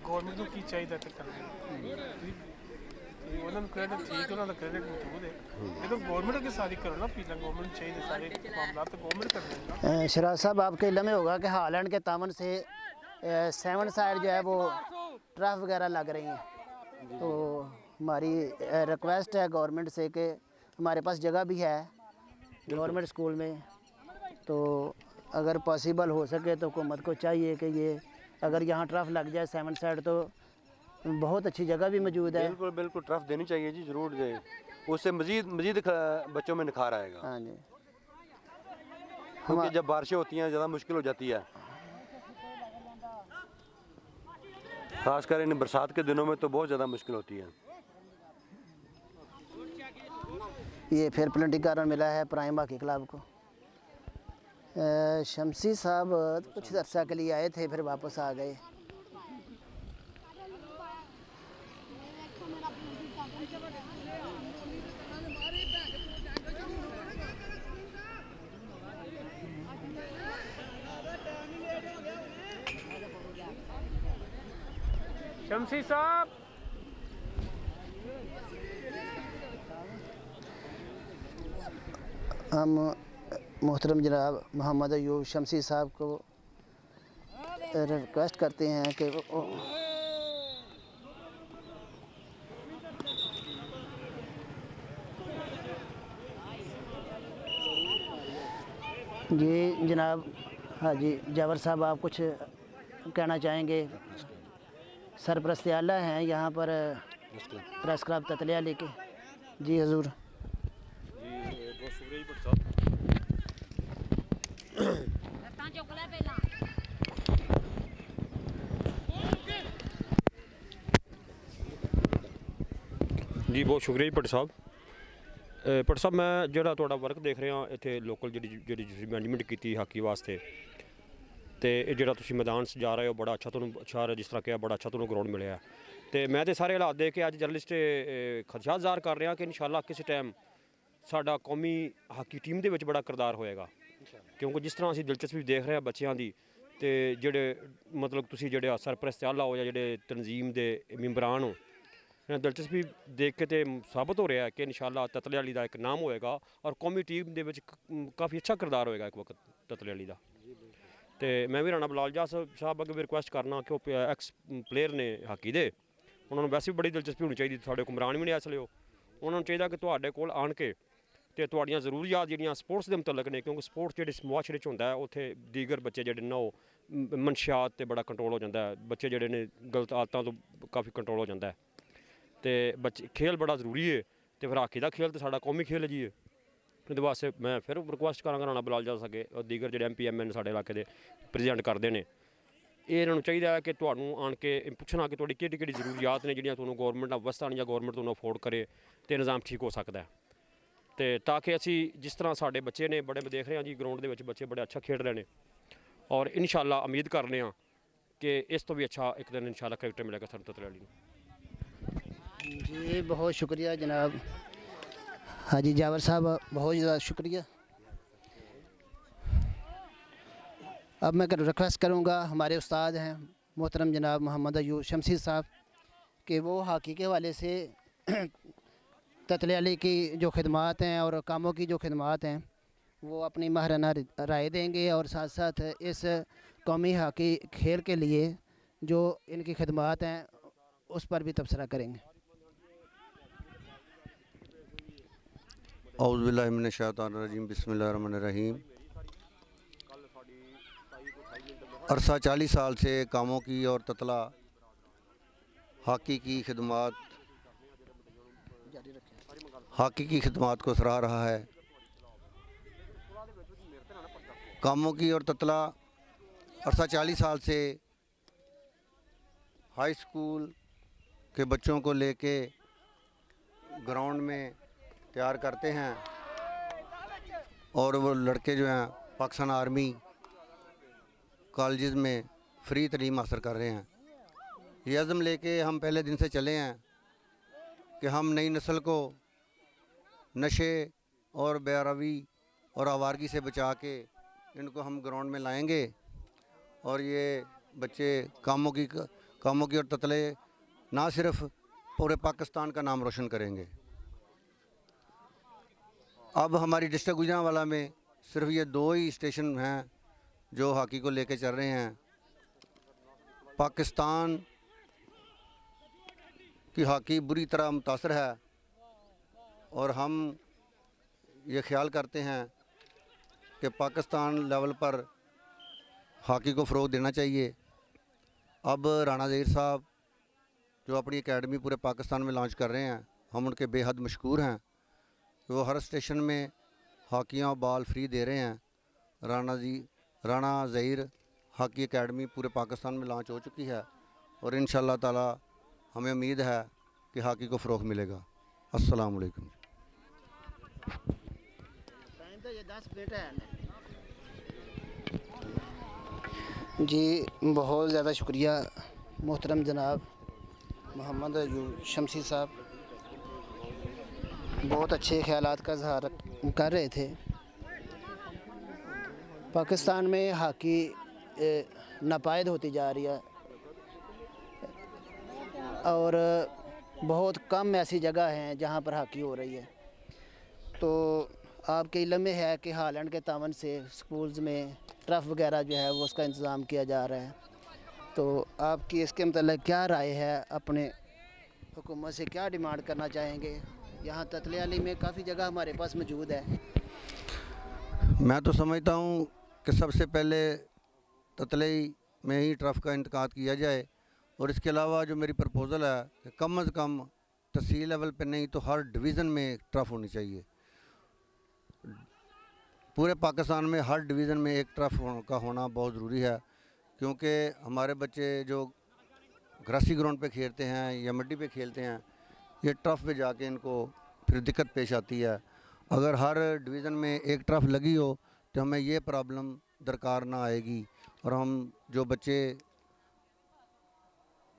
ਗਵਰਨਮੈਂਟ ਨੂੰ ਕੀ ਚਾਹੀਦਾ ਤੇ ਕਰਨਾ ਉਹਨਾਂ ਨੂੰ ਕ੍ਰੈਡਿਟ ਠੀਕ, ਉਹਨਾਂ ਦਾ ਕ੍ਰੈਡਿਟ ਮੌਜੂਦ ਹੈ, लेकिन गवर्नमेंट की सारी करो ना। पीला गवर्नमेंट चाहिए सारे मामला तो गवर्नमेंट कर देगा। शराज साहब आपके इल्म में होगा कि हालैंड के तावन से 7 साइड जो है वो ट्रफ वगैरह लग रही हैं। तो हमारी रिक्वेस्ट है गवर्नमेंट से कि हमारे पास जगह भी है गवर्नमेंट स्कूल में, तो अगर पॉसिबल हो सके तो हुकूमत को चाहिए कि ये अगर यहाँ ट्रफ लग जाए 7 साइड तो बहुत अच्छी जगह भी मौजूद है। बिल्कुल बिल्कुल ट्रफ देनी चाहिए जी, ज़रूर दे। उससे मज़ीद बच्चों में निखार आएगा। हाँ जी, क्योंकि जब बारिशें होती हैं ज़्यादा मुश्किल हो जाती है, खासकर इन बरसात के दिनों में तो बहुत ज़्यादा मुश्किल होती है। ये फिर पेनल्टी कारण मिला है प्राइम हॉकी क्लब को। शमसी साहब कुछ अरसा के लिए आए थे, फिर वापस आ गए। शमसी साहब हम मोहतरम जनाब मोहम्मद अयूब शमसी साहब को रिक्वेस्ट करते हैं कि जी जनाब, हाँ जी जावर साहब, आप कुछ कहना चाहेंगे? सरपरस्त आला हैं यहाँ पर प्रेस क्लब ततलिया लेके। जी हजूर। जी बहुत शुक्रिया जी भट्ट साहब। भट्ट साहब मैं ਜਿਹੜਾ ਤੁਹਾਡਾ ਵਰਕ ਦੇਖ ਰਿਹਾ ਇੱਥੇ ਲੋਕਲ ਜਿਹੜੀ ਤੁਸੀਂ ਮੈਨੇਜਮੈਂਟ ਕੀਤੀ ਹਾਕੀ ਵਾਸਤੇ ਤੇ ਇਹ ਜਿਹੜਾ ਤੁਸੀਂ ਮੈਦਾਨ ਸਜਾ ਰਹੇ ਹੋ ਬੜਾ ਅੱਛਾ ਤੁਹਾਨੂੰ ਅੱਛਾ ਜਿਸ ਤਰ੍ਹਾਂ ਕਿਹਾ ਬੜਾ ਅੱਛਾ ਤੁਹਾਨੂੰ ਗਰਾਊਂਡ ਮਿਲਿਆ ਤੇ ਮੈਂ ਤੇ ਸਾਰੇ ਹਾਲਾਤ ਦੇਖ ਕੇ ਅੱਜ ਜਰਨਲਿਸਟ ਖਦਸ਼ਾਤ ਜ਼ਾਹਰ ਕਰ ਰਿਹਾ ਕਿ ਇਨਸ਼ਾਅੱਲਾ ਕਿਸੇ ਟਾਈਮ ਸਾਡਾ ਕੌਮੀ ਹਾਕੀ ਟੀਮ ਦੇ ਵਿੱਚ ਬੜਾ ਕਿਰਦਾਰ ਹੋਏਗਾ ਕਿਉਂਕਿ ਜਿਸ ਤਰ੍ਹਾਂ ਅਸੀਂ ਦਿਲਚਸਪੀ ਦੇਖ ਰਹੇ ਹਾਂ ਬੱਚਿਆਂ ਦੀ ਤੇ ਜਿਹੜੇ ਮਤਲਬ ਤੁਸੀਂ ਜਿਹੜੇ ਸਰਪ੍ਰਸਤ ਆਲਾ ਹੋ ਜਾਂ ਜਿਹੜੇ ਤਨਜ਼ੀਮ ਦੇ ਮੈਂਬਰਾਂ ਹੋ ਦਿਲਚਸਪੀ ਦੇਖ ਕੇ ਤੇ ਸਾਬਤ ਹੋ ਰਿਹਾ ਕਿ ਇਨਸ਼ਾਅੱਲਾ ਤਤਲੇ ਵਾਲੀ ਦਾ ਇੱਕ ਨਾਮ ਹੋਏਗਾ ਔਰ ਕੌਮੀ ਟੀਮ ਦੇ ਵਿੱਚ ਕਾਫੀ ਅੱਛਾ ਕਿਰਦਾਰ ਹੋਏਗਾ ਇੱਕ ਵਕਤ ਤਤਲੇ ਵਾਲੀ ਦਾ। ਤੇ ਮੈਂ ਵੀ ਰਾਣਾ ਬਲਾਲ ਜਾ ਸਾਹਿਬ ਅੱਗੇ ਵੀ ਰਿਕੁਐਸਟ ਕਰਨਾ ਕਿ ਉਹ ਐਕਸ ਪਲੇਅਰ ਨੇ ਹਾਕੀ ਦੇ ਉਹਨਾਂ ਨੂੰ ਵੈਸੇ ਵੀ ਬੜੀ ਦਿਲਚਸਪੀ ਹੋਣੀ ਚਾਹੀਦੀ ਤੁਹਾਡੇ ਹੁਕਮਰਾਨ ਵੀ ਨੇ ਇਸ ਲਈ ਉਹਨਾਂ ਨੂੰ ਚਾਹੀਦਾ ਕਿ ਤੁਹਾਡੇ ਕੋਲ ਆਣ ਕੇ ਤੇ ਤੁਹਾਡੀਆਂ ਜ਼ਰੂਰੀਆਤ ਜਿਹੜੀਆਂ ਸਪੋਰਟਸ ਦੇ ਮੁਤਲਕ ਨੇ ਕਿਉਂਕਿ ਸਪੋਰਟਸ ਜਿਹੜੇ ਮੁਆਸ਼ਰੇ 'ਚ ਹੁੰਦਾ ਉੱਥੇ ਦੀਗਰ ਬੱਚੇ ਜਿਹੜੇ ਨੇ ਉਹ ਮਨਸ਼ਿਆਤ 'ਤੇ ਬੜਾ ਕੰਟਰੋਲ ਹੋ ਜਾਂਦਾ ਬੱਚੇ ਜਿਹੜੇ ਨੇ ਗਲਤ ਆਦਤਾਂ ਤੋਂ ਕਾਫੀ ਕੰਟਰੋਲ ਹੋ ਜਾਂਦਾ ਤੇ ਬੱਚੇ ਖੇਲ ਬੜਾ ਜ਼ਰੂਰੀ ਹੈ ਤੇ ਫਿਰ ਹਾਕੀ ਦਾ ਖੇਲ ਤੇ ਸਾਡਾ ਕੌਮੀ ਖੇਲ ਹੈ ਜੀ ਇਹਦੇ ਵਾਸਤੇ ਮੈਂ ਫਿਰ ਰਿਕੁਐਸਟ ਕਰਾਂਗਾ ਰਾਣਾ ਬਲਾਲ ਜਾ ਸਕੇ ਔਰ ਦੀਗਰ ਜਿਹੜੇ MPMN ਸਾਡੇ ਇਲਾਕੇ ਦੇ ਪ੍ਰੈਜ਼ੀਡੈਂਟ ਕਰਦੇ ਨੇ ਇਹ ਇਹਨਾਂ ਨੂੰ ਚਾਹੀਦਾ ਹੈ ਕਿ ਤੁਹਾਨੂੰ ਆਣ ਕੇ ਪੁੱਛਣਾ ਕਿ ਤੁਹਾਡੀ ਕਿਹੜੀ ਕਿਹੜੀ ਜ਼ਰੂਰੀਆਤ ਨੇ ਜਿਹੜੀਆਂ ਤੁਹਾਨੂੰ ਗੌਰਮੈਂਟ ਅਵਸਥਾ ਜਾਂ ਗੌਰਮੈਂਟ ਤੁਹਾਨੂੰ ਅਫੋਰਡ ਕਰੇ ਤੇ ਨਿਜ਼ਾਮ ਠੀਕ ਹੋ ਸਕਦਾ ਹੈ ਤੇ ਤਾਂ ਕਿ ਅਸੀਂ ਜਿਸ ਤਰ੍ਹਾਂ ਸਾਡੇ ਬੱਚੇ ਨੇ ਬੜੇ ਦੇਖ ਰਹੇ ਹਾਂ ਜੀ ਗਰਾਊਂਡ ਦੇ ਵਿੱਚ ਬੱਚੇ ਬੜੇ ਅੱਛਾ ਖੇਡ ਰਹੇ ਨੇ ਔਰ ਇਨਸ਼ਾਅੱਲਾ ਉਮੀਦ ਕਰਨੇ ਹਾਂ ਕਿ ਇਸ ਤੋਂ ਵੀ ਅੱਛਾ ਇੱਕ ਦਿਨ ਇਨਸ਼ਾਅੱਲਾ ਕ੍ਰਿਕਟਰ ਮਿਲੇਗਾ ਸਾਨੂੰ ਤਤਲੇ ਵਾਲੀ ਨੂੰ। जी बहुत शुक्रिया जनाब हाजी जावर साहब, बहुत ज़्यादा शुक्रिया। अब मैं रिक्वेस्ट करूँगा हमारे उस्ताद हैं मोहतरम जनाब मोहम्मद अयूब शमसी साहब कि वो हाकी के हवाले से ततले वाली की जो खिदमात हैं और कामों की जो खिदमात हैं वो अपनी माहराना राय देंगे और साथ साथ इस कौमी हाकी खेल के लिए जो इनकी खिदमात हैं उस पर भी तबसरा करेंगे। औज़ुबिल्लाहि मिनश्शैतानिर्रजीम बिस्मिल्लाहिर्रहमानिर्रहीम। अरसा 40 साल से कामों की और ततला हाकी की खिदमात को सराह रहा है। कामों की और ततला अरसा 40 साल से हाई स्कूल के बच्चों को लेके ग्राउंड में तैयार करते हैं और वो लड़के जो हैं पाकिस्तान आर्मी कॉलेज में फ्री तलीम हासिल कर रहे हैं। ये अज़म लेके हम पहले दिन से चले हैं कि हम नई नस्ल को नशे और बेरवी और आवारगी से बचा के इनको हम ग्राउंड में लाएंगे और ये बच्चे कामों की और ततले ना सिर्फ पूरे पाकिस्तान का नाम रोशन करेंगे। अब हमारी डिस्ट्रिक्ट गुजरांवाला में सिर्फ ये 2 ही स्टेशन हैं जो हाकी को लेके चल रहे हैं। पाकिस्तान की हाकी बुरी तरह मुतासर है और हम ये ख्याल करते हैं कि पाकिस्तान लेवल पर हाकी को फ़रोग़ देना चाहिए। अब राणा ज़हीर साहब जो अपनी एकेडमी पूरे पाकिस्तान में लॉन्च कर रहे हैं हम उनके बेहद मशकूर हैं। वो हर स्टेशन में हाकियाँ बॉल फ्री दे रहे हैं। राणा ज़हीर हाकी एकेडमी पूरे पाकिस्तान में लॉन्च हो चुकी है और इंशाअल्लाह ताला हमें उम्मीद है कि हाकी को फ़रोग़ मिलेगा। अस्सलाम वालेकुम। जी बहुत ज़्यादा शुक्रिया मोहतरम जनाब मोहम्मद अयूब शमसी साहब, बहुत अच्छे ख्यालात का इज़हार कर रहे थे। पाकिस्तान में हाकी नापायद होती जा रही है और बहुत कम ऐसी जगह हैं जहां पर हाकी हो रही है। तो आपके इल्म में है कि हालैंड के तावन से स्कूल्स में टर्फ वगैरह जो है वो उसका इंतज़ाम किया जा रहा है। तो आपकी इसके मतलब क्या राय है, अपने हुकूमत से क्या डिमांड करना चाहेंगे? यहाँ ततले वाली में काफ़ी जगह हमारे पास मौजूद है। मैं तो समझता हूँ कि सबसे पहले ततले में ही टर्फ का इंतकाद किया जाए। और इसके अलावा जो मेरी प्रपोज़ल है कि कम अज़ कम तहसील लेवल पे नहीं तो हर डिवीज़न में टर्फ होनी चाहिए। पूरे पाकिस्तान में हर डिवीज़न में एक टर्फ का होना बहुत ज़रूरी है, क्योंकि हमारे बच्चे जो ग्रासी ग्राउंड पे खेलते हैं या मिट्टी पे खेलते हैं, ये टर्फ पे जाके इनको फिर दिक्कत पेश आती है। अगर हर डिवीज़न में एक टर्फ लगी हो तो हमें ये प्रॉब्लम दरकार ना आएगी, और हम जो बच्चे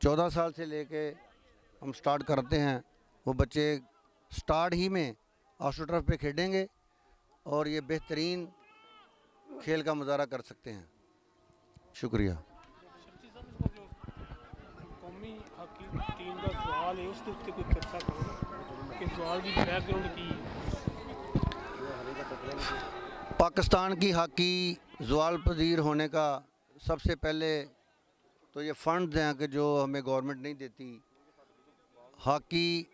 14 साल से लेके हम स्टार्ट करते हैं वो बच्चे स्टार्ट ही में आस्ट्रो टर्फ पे खेलेंगे और ये बेहतरीन खेल का मुजाहरा कर सकते हैं। शुक्रिया। कौमी हॉकी टीम का सवाल है, उसके उत्ते कोई चर्चा करो कि सवाल की बैकग्राउंड की। पाकिस्तान की हॉकी ज़वाल पजीर होने का सबसे पहले तो ये फ़ंड्स हैं कि जो हमें गवर्नमेंट नहीं देती। हॉकी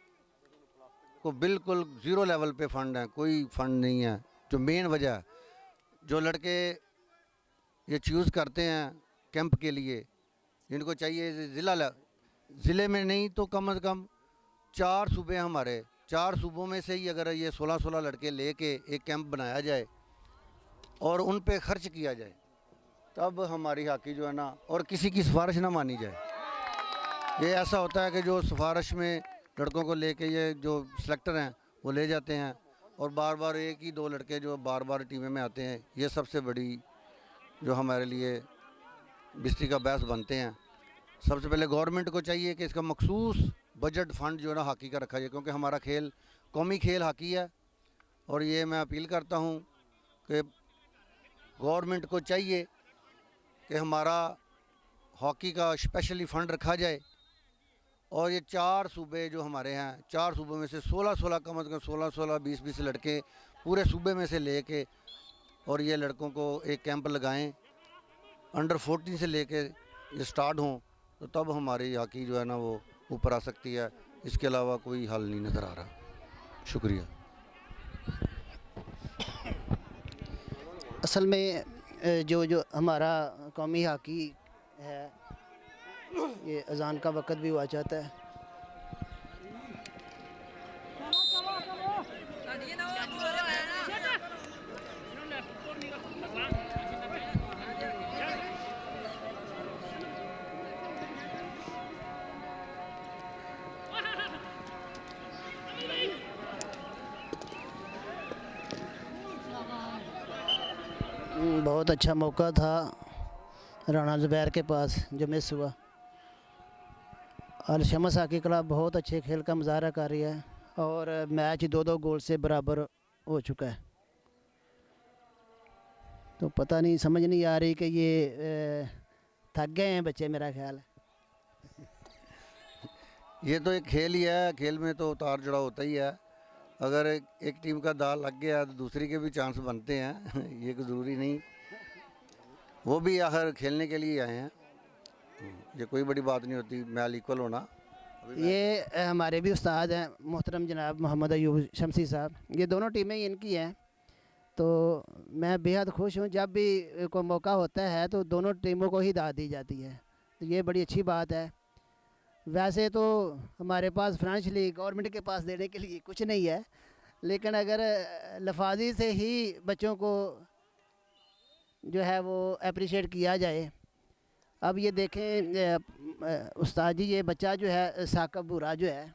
को बिल्कुल ज़ीरो लेवल पे फ़ंड है, कोई फ़ंड नहीं है। जो मेन वजह है, जो लड़के ये चूज़ करते हैं कैंप के लिए, इनको चाहिए ज़िले में नहीं तो कम से कम 4 सूबे हमारे, 4 सूबों में से ही अगर ये 16-16 लड़के लेके एक कैंप बनाया जाए और उन पे खर्च किया जाए, तब हमारी हॉकी जो है ना, और किसी की सिफारिश ना मानी जाए। ये ऐसा होता है कि जो सिफारिश में लड़कों को लेके ये जो सिलेक्टर हैं वो ले जाते हैं, और बार बार एक ही 2 लड़के जो बार बार टीमें में आते हैं, ये सबसे बड़ी जो हमारे लिए बिस्ती का बहस बनते हैं। सबसे पहले गवर्नमेंट को चाहिए कि इसका मखसूस बजट फ़ंड जो है ना हॉकी का रखा जाए, क्योंकि हमारा खेल कौमी खेल हॉकी है। और ये मैं अपील करता हूँ कि गवर्नमेंट को चाहिए कि हमारा हॉकी का स्पेशली फ़ंड रखा जाए, और ये 4 सूबे जो हमारे हैं, 4 सूबों में से 16-16 कम से कम 16-16 20-20 लड़के पूरे सूबे में से लेके और ये लड़कों को एक कैंप लगाएं, अंडर 14 से लेके ये स्टार्ट हों, तो तब हमारी हॉकी जो है ना वो ऊपर आ सकती है। इसके अलावा कोई हल नहीं नज़र आ रहा। शुक्रिया। असल में जो हमारा कौमी हॉकी है, ये अज़ान का वक़्त भी हुआ चाहता है। बहुत अच्छा मौका था राना ज़ुबैर के पास जो मिस हुआ। अल शमस हॉकी क्लब बहुत अच्छे खेल का मुजाहरा कर रही है और मैच 2-2 गोल से बराबर हो चुका है। तो पता नहीं, समझ नहीं आ रही कि ये थक गए हैं बच्चे, मेरा ख्याल है। ये तो एक खेल ही है, खेल में तो उतार चढ़ाव होता ही है। अगर एक टीम का दाल लग गया तो दूसरी के भी चांस बनते हैं। ये कोई ज़रूरी नहीं, वो भी आखिर खेलने के लिए आए हैं, ये कोई बड़ी बात नहीं होती मैल इक्वल होना। ये हमारे भी उस्ताद हैं मोहतरम जनाब मोहम्मद अयूब शमसी साहब, ये दोनों टीमें इनकी हैं। तो मैं बेहद खुश हूँ, जब भी कोई मौका होता है तो दोनों टीमों को ही दाद दी जाती है, तो ये बड़ी अच्छी बात है। वैसे तो हमारे पास फाइनेंशियली गवर्नमेंट के पास देने के लिए कुछ नहीं है, लेकिन अगर लफाजी से ही बच्चों को जो है वो अप्रिशिएट किया जाए। अब ये देखें उस्ताद जी, ये बच्चा जो है साकब बुरा जो है,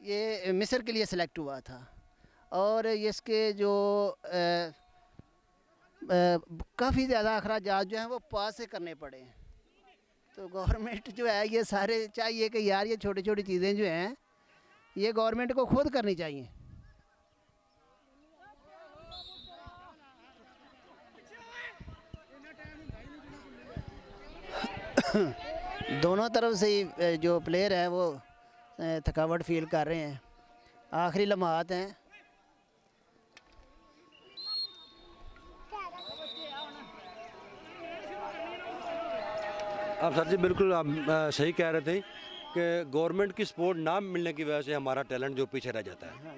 ये मिस्र के लिए सिलेक्ट हुआ था और इसके जो काफ़ी ज़्यादा अखराजात जो हैं वो पास से करने पड़े हैं। तो गवर्नमेंट जो है ये सारे चाहिए कि यार ये छोटी छोटी चीज़ें जो हैं ये गवर्नमेंट को खुद करनी चाहिए। दोनों तरफ से ही जो प्लेयर हैं वो थकावट फील कर रहे हैं, आखिरी लम्हात हैं। आप सर जी बिल्कुल आप सही कह रहे थे कि गवर्नमेंट की सपोर्ट ना मिलने की वजह से हमारा टैलेंट जो पीछे रह जाता है।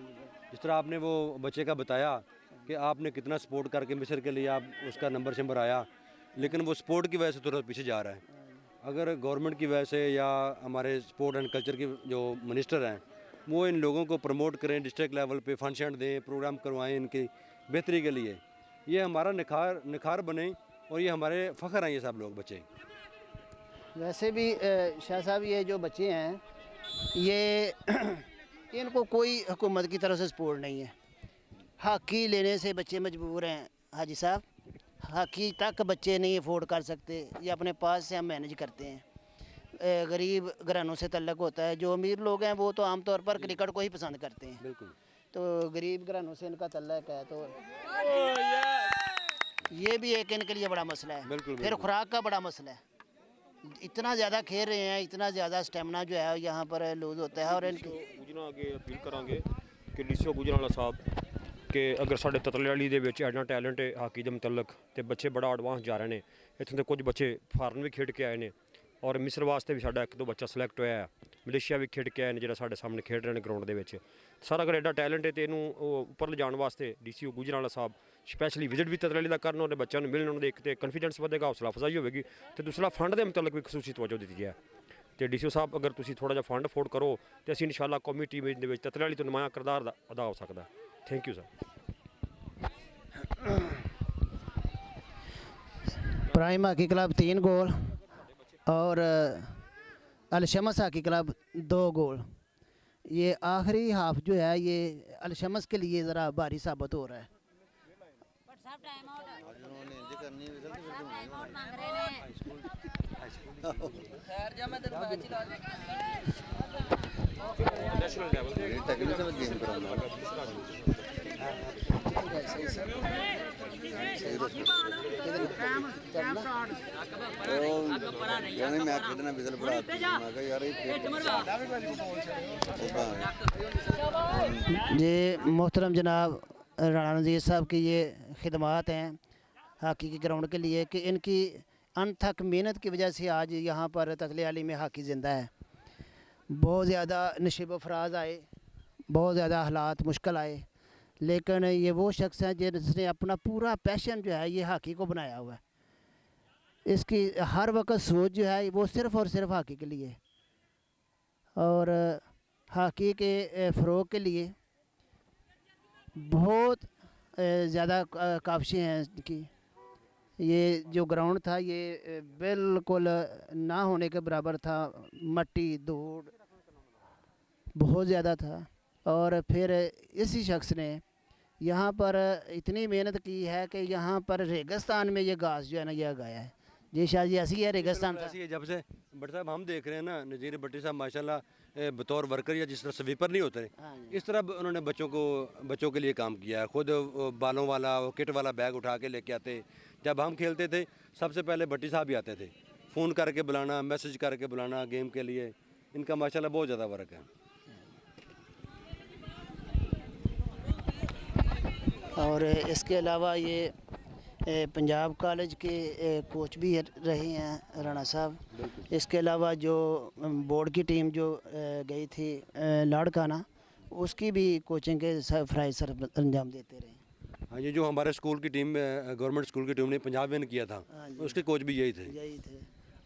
जिस तरह आपने वो बच्चे का बताया कि आपने कितना सपोर्ट करके मिस्र के लिए आप उसका नंबर शंबर आया, लेकिन वो सपोर्ट की वजह से थोड़ा पीछे जा रहा है। अगर गवर्नमेंट की वजह से या हमारे स्पोर्ट एंड कल्चर के जो मिनिस्टर हैं वो इन लोगों को प्रमोट करें, डिस्ट्रिक्ट लेवल पे फंड दें, प्रोग्राम करवाएं इनकी बेहतरी के लिए, ये हमारा निखार बने और ये हमारे फ़ख्र हैं ये सब लोग बच्चे। वैसे भी शाह साहब ये जो बच्चे हैं ये इनको कोई हुकूमत की तरफ से सपोर्ट नहीं है। हॉकी लेने से बच्चे मजबूर हैं हाजी साहब, हॉकी तक बच्चे नहीं अफोर्ड कर सकते, ये अपने पास से हम मैनेज करते हैं। गरीब घरानों से तल्लक होता है, जो अमीर लोग हैं वो तो आमतौर पर क्रिकेट को ही पसंद करते हैं। बिल्कुल। तो गरीब घरानों से इनका तल्लक है, तो ये भी एक इनके लिए बड़ा मसला है। बिल्कुल, फिर खुराक का बड़ा मसला है, इतना ज़्यादा खेल रहे हैं, इतना ज़्यादा स्टेमिना जो है यहाँ पर लूज होता है। और इनकी गुजरां अगे अपील करांगे कि डीसीओ गुजरांवाला साहब कि अगर साढ़े ततलियाली दे विच एडना टैलेंट है हाकी दे मुतलक ते बच्चे बड़ा एडवांस जा रहे हैं। इत्थों दे कुछ बच्चे फॉरन भी खेड के आए ने और मिस्र वास्ते भी साडा 1-2 बच्चा सिलेक्ट होया है, मलेशिया भी खेड के आए ने जिहड़ा साडे सामने खेड रहे हैं ग्राउंड दे विच। सारा अगर एडा टैलेंट है तो इनू उपर ले जाने वास्ते डीसीओ गुजरांवाला साहब स्पैशली विजिट भी ततलियाली दा करन और बच्चों नूं मिलण उन्हां दे, एक ते कॉन्फिडेंस वधेगा, हौसला अफजाई होगी, तो दूसरा फंड के मुतलक भी खसूसी तवज्जो दी जाए। तो डीसीओ साहब अगर तुसीं थोड़ा जिहा फंड अफोर्ड करो तो असीं इंशाअल्लाह कौमी टीम दे विच ततलियाली तो नुमाया किरदार अदा हो सकदा है। Thank you sir. Prime hockey club 3 गोल और अलशमस हॉकी क्लब 2 गोल। ये आखिरी हाफ जो है ये अलशमस के लिए ज़रा भारी साबित हो रहा है। जी मोहतरम जनाब राणा नज़ीर साहब की ये खिदमात हैं हॉकी के ग्राउंड के लिए कि इनकी अनथक मेहनत की वजह से आज यहाँ पर ततलियाली में हॉकी ज़िंदा है। बहुत ज़्यादा नशीब अफराज आए, बहुत ज़्यादा हालात मुश्किल आए, लेकिन ये वो शख्स हैं जिसने अपना पूरा पैशन जो है ये हॉकी को बनाया हुआ है। इसकी हर वक्त सोच जो है वो सिर्फ़ और सिर्फ हॉकी के लिए और हॉकी के फ़रोग के लिए बहुत ज़्यादा काविशें हैं इनकी। ये जो ग्राउंड था ये बिल्कुल ना होने के बराबर था, मट्टी धूड़ बहुत ज़्यादा था और फिर इसी शख्स ने यहाँ पर इतनी मेहनत की है कि यहाँ पर रेगिस्तान में ये घास जो है ना ये उगाया है। जी शाह जी ऐसी है रेगिस्तान ऐसी है। जब से बट साहब हम देख रहे हैं ना नज़ीर भट्टी साहब माशाल्लाह बतौर वर्कर या जिस तरह स्वीपर नहीं होते इस तरह उन्होंने बच्चों के लिए काम किया है। खुद बालों वाला किट वाला बैग उठा के लेके आते। जब हम खेलते थे सबसे पहले भट्टी साहब ही आते थे, फ़ोन करके बुलाना, मैसेज करके बुलाना गेम के लिए। इनका माशाल्लाह बहुत ज़्यादा वर्क है। और इसके अलावा ये पंजाब कॉलेज के कोच भी रहे हैं राणा साहब। इसके अलावा जो बोर्ड की टीम जो गई थी लाड़काना उसकी भी कोचिंग के फ़राइज़ सर अंजाम देते रहे। हाँ, ये जो हमारे स्कूल की टीम गवर्नमेंट स्कूल की टीम ने पंजाब विन किया था उसके कोच भी यही थे।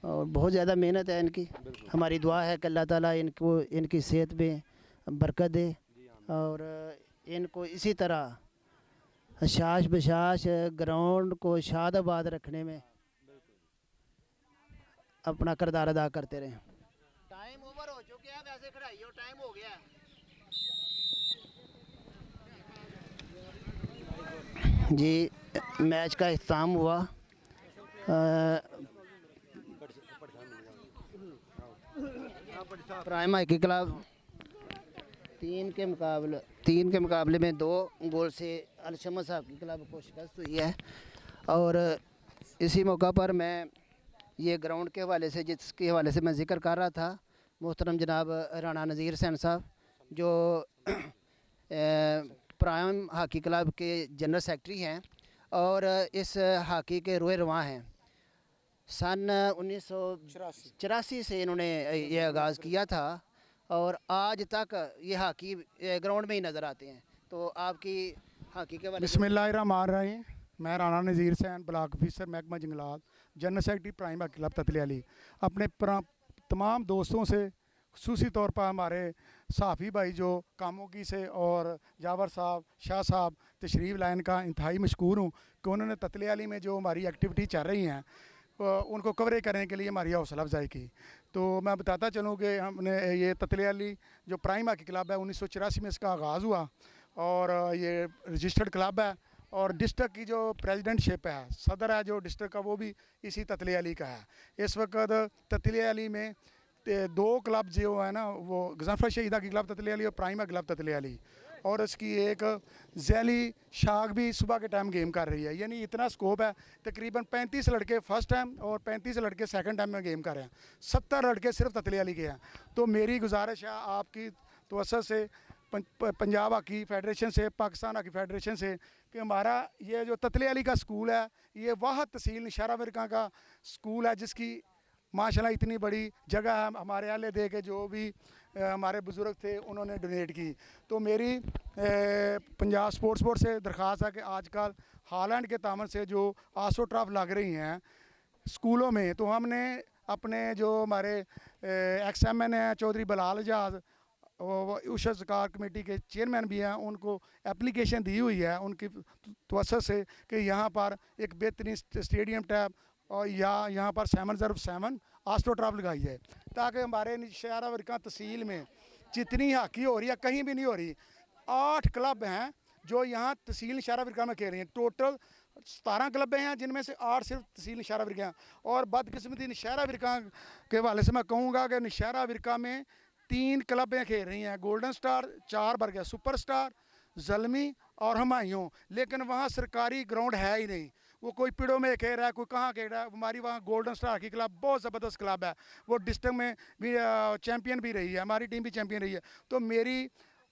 और बहुत ज़्यादा मेहनत है इनकी। हमारी दुआ है कि अल्लाह ताला इनको इनकी सेहत में बरकत दे और इनको इसी तरह शाश बशाश ग्राउंड को शादाबाद रखने में अपना किरदार अदा करते रहें। टाइम ओवर हो चुके हैं, वैसे खड़ाई हो टाइम हो गया है। जी मैच का इख्तिताम हुआ। प्राइम हॉकी क्लब 3 के मुकाबले में 2 गोल से अलशमस हॉकी क्लब को शिकस्त हुई है। और इसी मौका पर मैं ये ग्राउंड के हवाले से जिसके हवाले से मैं ज़िक्र कर रहा था मोहतरम जनाब राणा नज़ीर सैन साहब जो प्राइम हॉकी क्लब के जनरल सेक्रेटरी हैं और इस हॉकी के रोए रवां हैं। सन 1984 से इन्होंने ये आगाज़ किया था और आज तक ये हॉकी ग्राउंड में ही नज़र आते हैं। तो आपकी हॉकी के बारे में बिस्मिल्लाहिर्रहमानिर्रहीम। मैं राणा नज़ीर सैन ब्लॉक ऑफिसर महकमा जंगलात general secretary prime hockey club Tatliali अपने तमाम दोस्तों से खसूसी तौर पर हमारे सहाफ़ी भाई जो कामों की से और जावर साहब शाह साहब तशरीफ़ लाइन का इंतहाई मशकूर हूँ कि उन्होंने ततलियाली में जो हमारी एक्टिविटी चल रही हैं उनको कवरेज करने के लिए हमारी हौसला अफजाई की। तो मैं बताता चलूँ कि हमने ये ततलियाली जो प्राइम हॉकी क्लब है 1984 में इसका आगाज़ हुआ और ये रजिस्टर्ड क्लब है और डिस्ट्रिक्ट की जो प्रेसिडेंटशिप है सदर है जो डिस्ट्रिक्ट का वो भी इसी ततलियाली का है। इस वक्त ततलियाली में 2 क्लब जो है ना वो गज़नफ़र शहीदा की क्लब ततलियाली और प्राइमा क्लब ततलियाली और इसकी एक जैली शाख भी सुबह के टाइम गेम कर रही है। यानी इतना स्कोप है, तकरीबन 35 लड़के फर्स्ट टाइम और 35 लड़के सेकंड टाइम में गेम कर रहे हैं, 70 लड़के सिर्फ ततलियाली के हैं। तो मेरी गुजारिश है आपकी तवज्जो से पंजाब हॉकी फेडरेशन से, पाकिस्तान हॉकी फेडरेशन से कि हमारा ये जो ततलियाली का स्कूल है ये वाह तहसील नौशहरा वर्का का स्कूल है जिसकी माशाल्लाह इतनी बड़ी जगह है। हमारे आले दे के जो भी हमारे बुज़ुर्ग थे उन्होंने डोनेट की। तो मेरी पंजाब स्पोर्ट्स बोर्ड से दरख्वास्त है कि आजकल हॉलैंड के तामन से जो आसो ट्रॉफ लग रही हैं स्कूलों में, तो हमने अपने जो हमारे XMN हैं चौधरी बलाल एजाज उशा ज़कात कमेटी के चेयरमैन भी हैं, उनको एप्लीकेशन दी हुई है उनकी तवज्जो से कि यहाँ पर एक बेहतरीन स्टेडियम टाइप और यहाँ पर 707 आस्ट्रो ट्रॉफ लगाई जाए ताकि हमारे नौशहरा वर्का तहसील में जितनी हॉकी हो रही है कहीं भी नहीं हो रही। 8 क्लब हैं जो यहाँ तहसील नौशहरा वर्का में खेल रही हैं। टोटल 17 क्लब हैं जिनमें से 8 सिर्फ तहसील नौशहरा वर्का हैं। और बदकिस्मती नौशहरा वर्का के हवाले से मैं कहूँगा कि नौशहरा वर्का में 3 क्लबें खेल रही हैं, गोल्डन स्टार, 4 बरगया सुपर स्टार, ज़ल्मी और हुमायूं, लेकिन वहाँ सरकारी ग्राउंड है ही नहीं। वो कोई पिड़ों में खेल रहा है, कोई कहाँ खेल रहा है। हमारी वहाँ गोल्डन स्टार की क्लब बहुत ज़बरदस्त क्लब है, वो डिस्ट्रिक्ट में भी चैम्पियन भी रही है, हमारी टीम भी चैम्पियन रही है। तो मेरी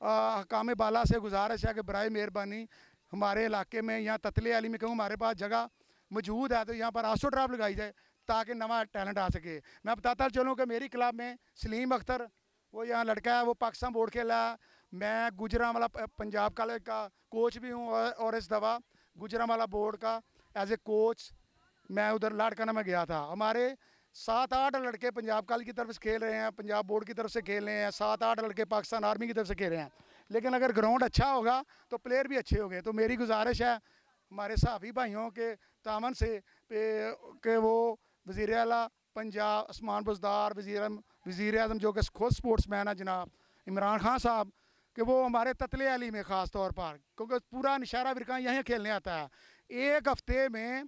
हकाम बाला से गुजारिश है कि बराए मेहरबानी हमारे इलाके में यहाँ ततलियाली में कहूँ हमारे पास जगह मौजूद है तो यहाँ पर आस्ट्रो ट्रॉफ लगाई जाए ताकि नवा टैलेंट आ सके। मैं बताता चलूँ कि मेरी क्लब में सलीम अख्तर वो यहाँ लड़का है, वो पाकिस्तान बोर्ड खेला है। मैं गुजरांवाला पंजाब कॉलेज का कोच भी हूँ और इस दफ़ा गुजरांवाला बोर्ड का एज ए कोच मैं उधर लाड़काना में गया था। हमारे 7-8 लड़के पंजाब कॉलेज की तरफ से खेल रहे हैं, पंजाब बोर्ड की तरफ से खेल रहे हैं, 7-8 लड़के पाकिस्तान आर्मी की तरफ से खेल रहे हैं। लेकिन अगर ग्राउंड अच्छा होगा तो प्लेयर भी अच्छे होंगे। तो मेरी गुजारिश है हमारे सहाफ़ी भाइयों के तामन से कि वो वज़ीर आला पंजाब उस्मान बुज़दार, वज़ीर आज़म जो कि खुद स्पोर्ट्स मैन है जनाब इमरान खान साहब, कि वो हमारे ततलियाली में ख़ास तौर पर, क्योंकि पूरा नौशहरा वर्का यहीं खेलने आता है, एक हफ़्ते में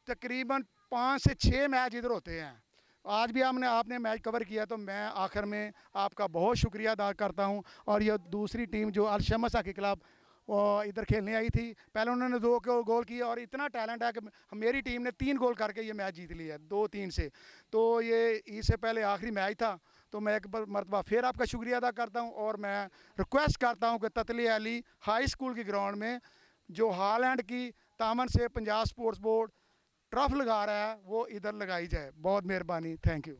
तकरीबन 5 से 6 मैच इधर होते हैं। आज भी आपने मैच कवर किया तो मैं आखिर में आपका बहुत शुक्रिया अदा करता हूं। और ये दूसरी टीम जो अल शम्स हॉकी क्लब इधर खेलने आई थी, पहले उन्होंने 2 गोल किए और इतना टैलेंट है कि मेरी टीम ने 3 गोल करके ये मैच जीत लिया 2-3 से। तो ये इससे पहले आखिरी मैच था। तो मैं एक मरतबा फिर आपका शुक्रिया अदा करता हूँ और मैं रिक्वेस्ट करता हूँ कि ततलियाली हाई स्कूल के ग्राउंड में जो हॉलैंड की तामन से पंजाब स्पोर्ट्स बोर्ड ट्रफ लगा रहा है वो इधर लगाई जाए। बहुत मेहरबानी, थैंक यू।